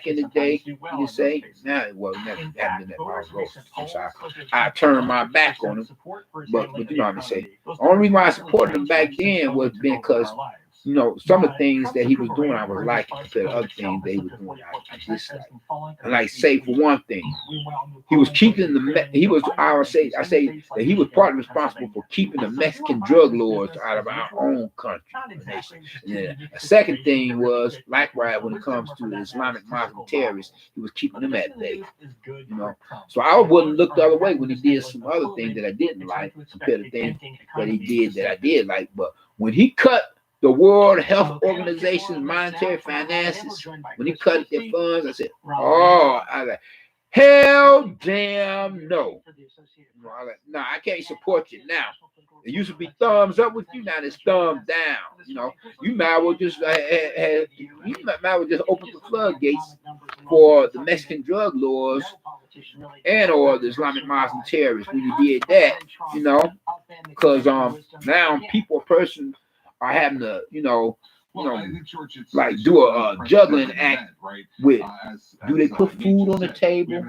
in the day, you say, now well, never happened that long ago. So I turned my back on him. But you know what I'm saying. The only reason why I supported him back then was because, you know, some of the things that he was doing, I was liking compared to other things that he was doing, I disliked. And like, say for one thing, he was keeping I say that he was partly responsible for keeping the Mexican drug lords out of our own country. Yeah. The second thing was, likewise, when it comes to the Islamic Muslim terrorists, he was keeping them at bay. You know, so I wouldn't look the other way when he did some other things that I didn't like compared to things that he did that I did like. But when he cut the World Health Organization's monetary finances, when he cut their funds, I said, oh, I like, hell damn no. No, I can't support you now. It used to be thumbs up with you, now it's thumbs down. You know, you might well just open the floodgates for the Mexican drug lords and or the Islamic Muslim terrorists when you did that, you know, because now people, person are having to, like do a juggling act with, do they put food on the table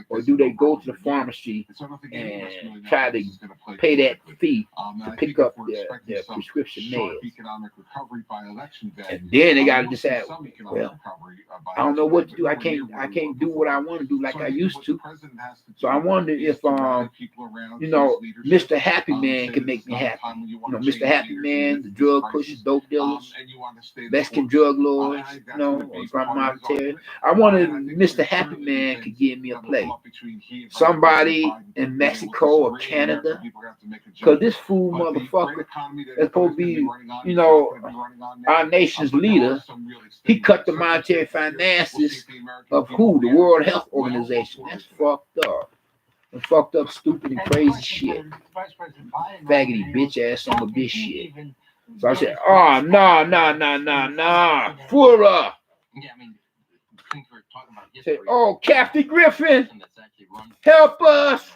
or do they go to the pharmacy and try to pay that fee to pick up their prescription meds? And then they got to decide, well, I don't know what to do. I can't do what I want to do like I used to. So I wonder if, Mr. Happy Man can make me happy. Mr. Happy Man, the drug pushers, dope dealers, Mexican drug lords, from my terror. I wanted Mr. Happy Man could give me a play. Somebody in Mexico or Canada, because this fool motherfucker is supposed to be, our nation's leader. He cut the monetary finances of who? The World Health Organization. That's fucked up. And fucked up, stupid, and crazy shit. Faggoty bitch ass son of a bitch shit. So I said, oh, no. Fuhrer. Say, oh, Kathy Griffin, help us.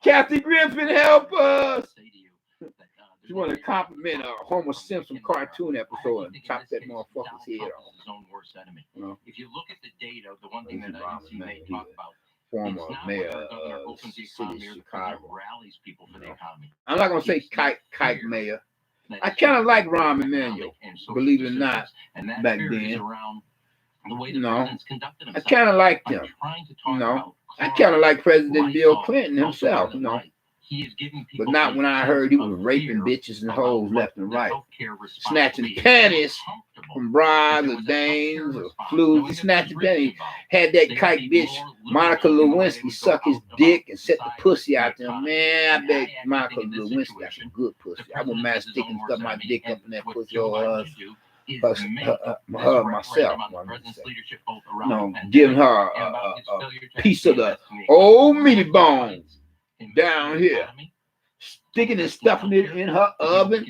Kathy Griffin, help us. She wanted to compliment a Homer Simpson cartoon episode and chop that motherfucker's head off. His own worst enemy. You know? If you look at the data, the one thing that he may He talk about, former it's not mayor whether the governor of opens the city economy of or the president Chicago. rallies people for the economy. I'm not gonna say kike mayor. I kind of like Rahm Emanuel, believe it or not, back then. I kind of liked him. I kind of like President Bill Clinton himself, but not when I heard he was raping bitches and hoes left and right, snatching panties from brides or dames or flus. He snatched panties. Had that kike bitch Monica Lewinsky suck his dick and set the pussy out there. Man, I bet Monica Lewinsky got some good pussy. I wouldn't mind sticking stuff my dick up in that pussy or her myself. Giving her a piece of the old meaty bone down here, sticking and stuffing it in her oven.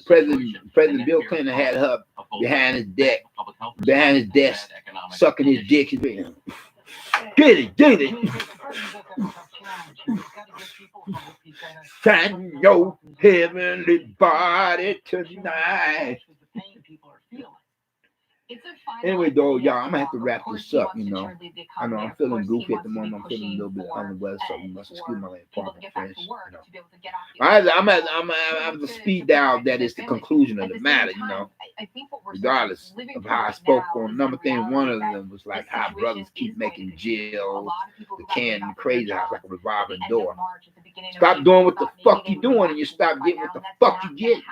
President Bill Clinton had her behind his desk, sucking his dick. Get it. Shine your heavenly body tonight. Anyway, though, y'all, I'm gonna have to wrap this up. I know I'm feeling goofy at the moment. I'm feeling a little bit under the weather, so you must excuse my apartment French. I'm at the speed dial. That is the conclusion of the matter. Regardless of how I spoke on number thing, one of them was like how brothers keep making jails, the can, the crazy house like a revolving door. Stop doing what the fuck you doing, and you stop getting what the fuck you get.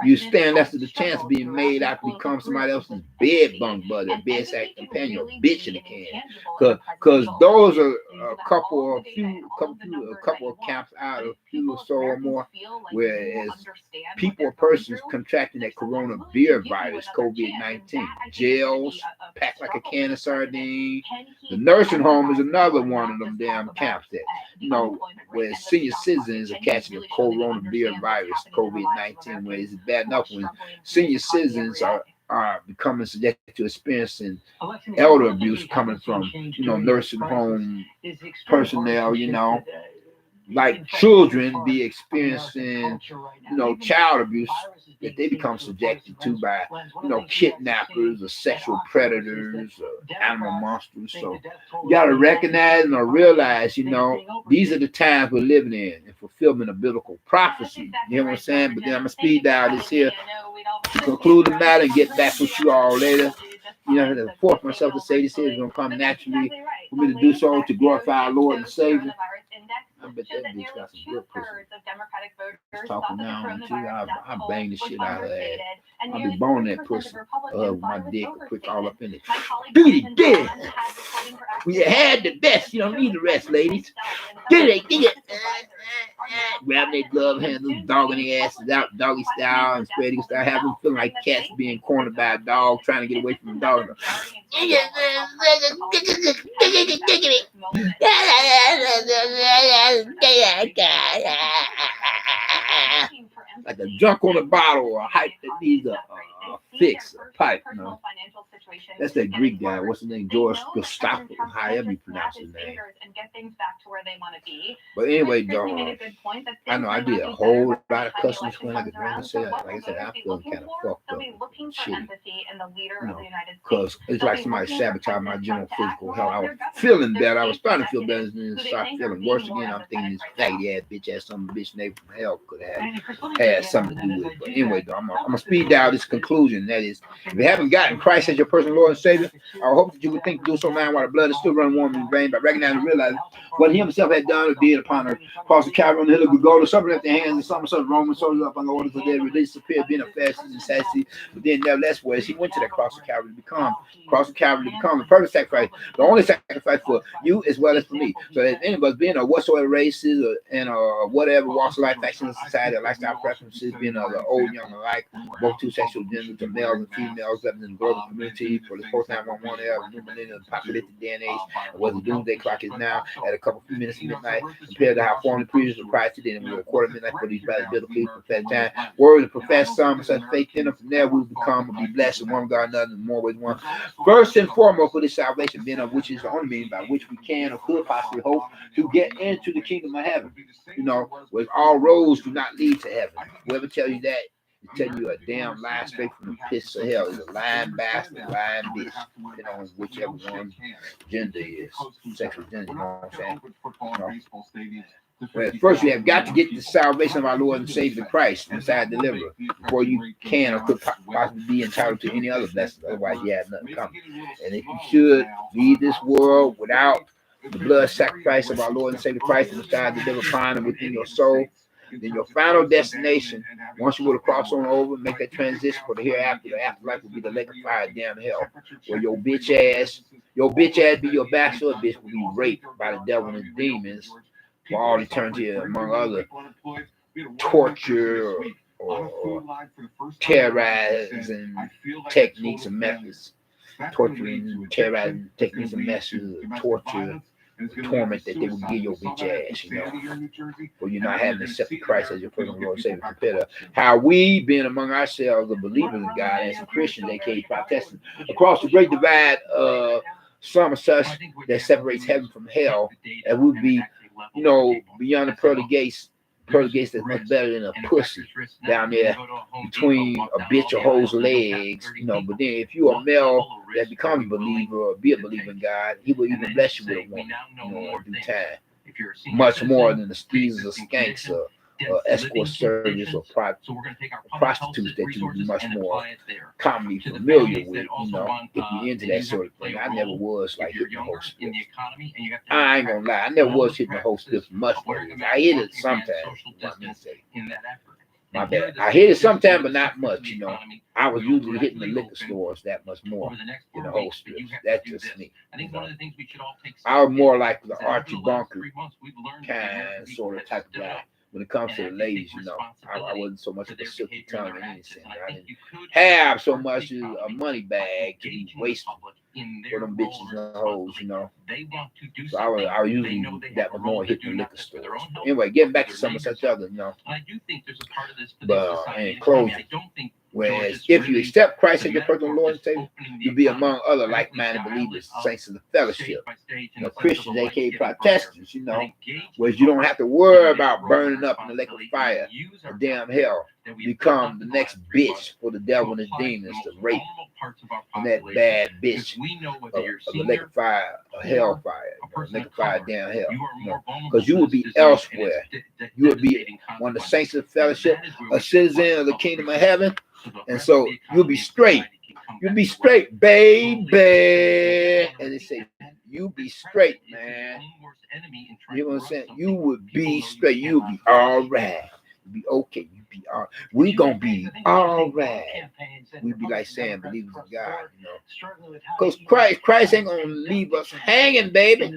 You stand next to the chance of being made out to become somebody else's bed bunk buddy, a bed sack companion, a bitch in the can. Cause those are a couple of camps out of few or so or more, whereas people or persons contracting that corona beer virus, COVID-19, jails packed like a can of sardines. The nursing home is another one of them damn camps that, where senior citizens are catching the corona beer virus, COVID-19. Where it's bad enough when senior citizens are becoming subjected to experiencing elder abuse coming from nursing home personnel, like children be experiencing child abuse that they become subjected to by kidnappers or sexual predators or animal monsters. So you got to recognize and realize these are the times we're living in fulfillment of biblical prophecy. You know what I'm saying? But then I'm gonna speed dial this here, conclude the matter, and get back with you all later. To force myself to say this here is gonna come naturally for me to do so, to glorify our Lord and Savior. I bet that bitch got some good pussy. Just talking now, I bang the shit out of her ass. I'll be boning that pussy with my dick quick all up in it. Beat it, get it. We had the best, you don't need the rest, ladies. Get it. Grab their glove handles, dogging their asses out, doggy style and spread eagle style. Have them feeling like cats being cornered by a dog, trying to get away from the dog. Like a junk on a bottle or a hype that needs a fix, a pipe. That's that Greek guy. What's his name? George Gustavo, however you pronounce his name. But anyway, though, I know I did a whole lot of cussing when I could say that. Like I said, I feel kind of fucked up and shitty. Because it's like somebody sabotaged my general physical health. I was feeling better. I was starting to feel better, and then start feeling worse again. I'm thinking this faggy ass bitch ass some bitch name from hell could have had something to do with it. But anyway, though, I'm gonna speed dial this conclusion. That is, if you haven't gotten Christ as your personal Lord and Savior, I hope that you would think to do so now while the blood is still running warm in your vein, by recognizing and realizing what he himself had done or did upon the cross of Calvary on the hill of Golgotha, suffering at the hands of some sort of Roman soldiers up on the orders of their religious appeared, being a Pharisee and Sadducee, but then nevertheless, whereas he went to that cross of Calvary to become the perfect sacrifice, the only sacrifice for you as well as for me. So that any of us, being of whatsoever races or whatever walks of life, factions of society, or lifestyle preferences, being of the old, young alike, both two sexual genders, to males and females, living in the global community, emergency for the first 911 era, new millennium apocalyptic day and age, and what the doomsday clock is now at a couple few minutes of midnight, compared to how formerly previous were prior to then, we were a quarter midnight for these rather biblically prophetic time. Word to profess some such faith in them, from there we will become and be blessed in one God another, and more with one. First and foremost for this salvation, being of which is the only means by which we can or could possibly hope to get into the kingdom of heaven. You know, where all roads do not lead to heaven. Whoever tells you that, tell you a damn lie straight from the pits of hell. Is a lying bastard, lying bitch, depending on whichever one gender is, sexual gender, you know what I'm saying? You know? Well, first, you have got to get the salvation of our Lord and Savior Christ, Messiah Deliverer, before you can or could possibly be entitled to any other blessings. Otherwise, you have nothing coming. And if you should leave this world without the blood sacrifice of our Lord and Savior Christ, the Messiah Deliverer, upon and within your soul, then your final destination, once you were to cross on over, make that transition for the hereafter, the afterlife will be the lake of fire, damn hell, where your bitch ass be your bachelor bitch will be raped by the devil and his demons for all eternity, among other torture or terrorizing techniques and methods, torturing, terrorizing techniques and methods, torture, torment that they will give your bitch ass, you know, for you not having accepted Christ as your personal Lord and Savior. Compared to how we, being among ourselves, the believers in God, and some Christians, aka Protestants, across the great divide, some are such that separates heaven from hell, and we'll be, you know, beyond the pearly gates that's much better than a pussy down there between a bitch or hoe's legs, you know. But then if you're a male that becomes a believer or be a believer in God, he will even bless you with a woman, you know, in due time. Much more than the steezers or skanks or escort services or prostitutes that you would be much more commonly familiar with, you know, if you're into that sort of thing. I never was like hitting the whole split. I ain't gonna lie, I never was hitting the whole split much. I hit it sometimes. My bad. I hit it sometimes, but not much, you know. I was usually hitting the liquor stores that much more than the whole strips. That's just me. You know? I was more like the Archie Bunker kind, sort of type of guy. When it comes to the ladies, you know, I wasn't so much of a silky tongue in anything. I didn't have so much as a money bag to be wasted for them bitches and hoes, you know. So I was usually that was more hitting the liquor stores. Anyway, getting back to some of such other, you know. But in closing, whereas if you accept Christ as your personal Lord and Savior, you'll be among other like-minded believers, saints of the fellowship, you know, Christians, aka Protestants, you know, whereas you don't have to worry about burning up in the lake of fire or damn hell, become the next bitch for the devil and his demons to rape and that bad bitch of the lake of fire, or hellfire, lake of fire, damn hell, you know, because you will be elsewhere. You will be one of the saints of the fellowship, a citizen of the kingdom of heaven, and so you'll be straight. You'll be straight, baby. And they say, you be straight, man. You know what I'm saying? You would be straight. You'll be all right. You'll be okay. You'll be all right. We gonna be all right. We be like saying, believers in God, you know. Because Christ ain't gonna leave us hanging, baby.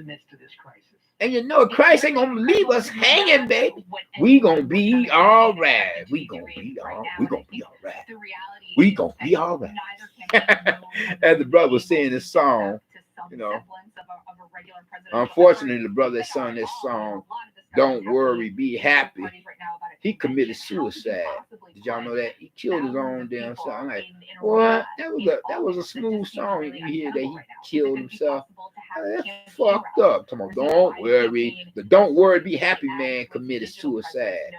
And you know, Christ ain't gonna leave us hanging, baby. We gonna be all right. We gonna be all right. We gonna be all right. We gonna be all right. As the brother was saying this song, you know. Unfortunately, the brother that sung this song, "Don't Worry, Be Happy," he committed suicide. Did y'all know that? He killed his own damn self. I'm like, what? That was a smooth song. You hear that he killed himself? That's fucked up. Come on, don't worry. The "Don't Worry, Be Happy" man committed suicide.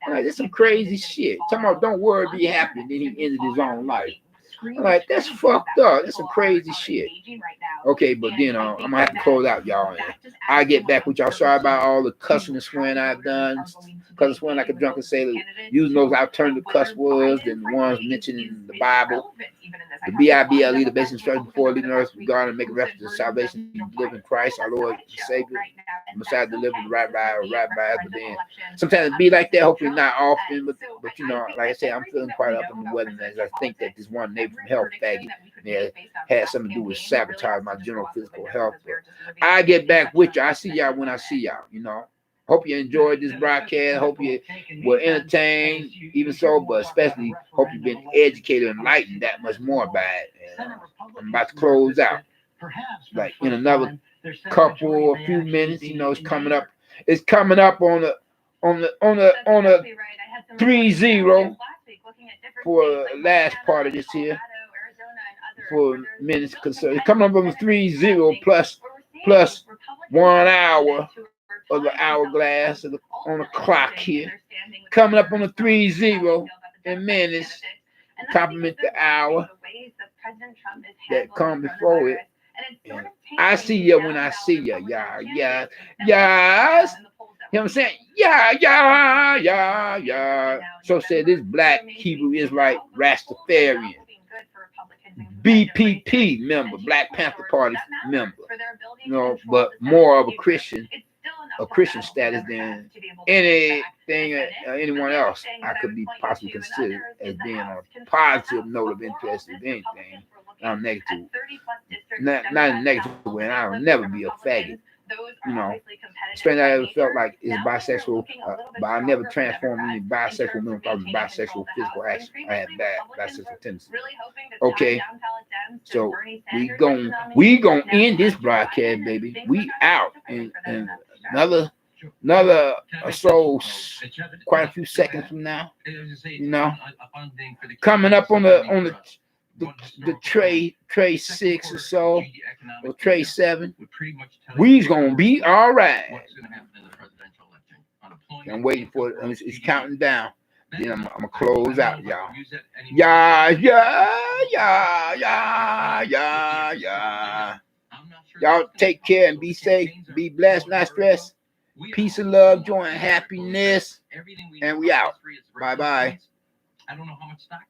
I'm like, that's some crazy shit. Talking about "Don't worry, be happy," and then he ended his own life. I'm like, that's fucked up. That's some crazy shit. Okay, but then I'm gonna have to close out, y'all. I get back with y'all. Sorry about all the cussing and swearing I've done. Cussing, swearing like a drunken sailor, using those alternative cuss words than the ones mentioned in the Bible. The BIBLE, the basic instruction before leaving earth, regarding making reference to salvation, live in Christ, our Lord and Savior. Messiah delivered the right by, but then sometimes it be like that. Hopefully not often, but you know, like I said, I'm feeling quite up in the weather, and I think that this one neighbor from Health Faggot had something to do with sabotage my general physical health. But I get back with you. I see y'all when I see y'all, you know. Hope you enjoyed this broadcast. Hope you were entertained, even so, but especially hope you've been educated and enlightened that much more by it. And, I'm about to close out. Like in another couple, a few minutes, you know, it's coming up. It's coming up on the 3-0 for the last part of this here. For minutes concerned, it's coming up on the 3-0 plus 1 hour of the hourglass on the clock here. Coming up on the 3-0 in minutes. Compliment the hour that come before it. And I see you when I see you. Yeah. Yes. You know what I'm saying? Yeah. So said this black Hebrew Israelite Rastafarian. BPP member, Black Panther Party member. You know, but more of a Christian status than anything anyone else I could be possibly considered as being on a positive note of interest in anything. I'm negative, not in a negative way, and I'll never be a faggot. You know, especially I ever felt like it's bisexual, but I never transformed any bisexual mental thoughts into bisexual physical action. I had bad bisexual tendencies. Okay, so we gonna end this broadcast, baby. We out in another so quite a few seconds from now. You know, coming up on the tray 6 or so, or tray 7, we's gonna be all right. I'm waiting for it. It's counting down. Then I'm gonna close out, y'all. Yeah. Y'all take care and be safe. Be blessed, not stressed. Peace and love, joy and happiness. And we out. Bye-bye.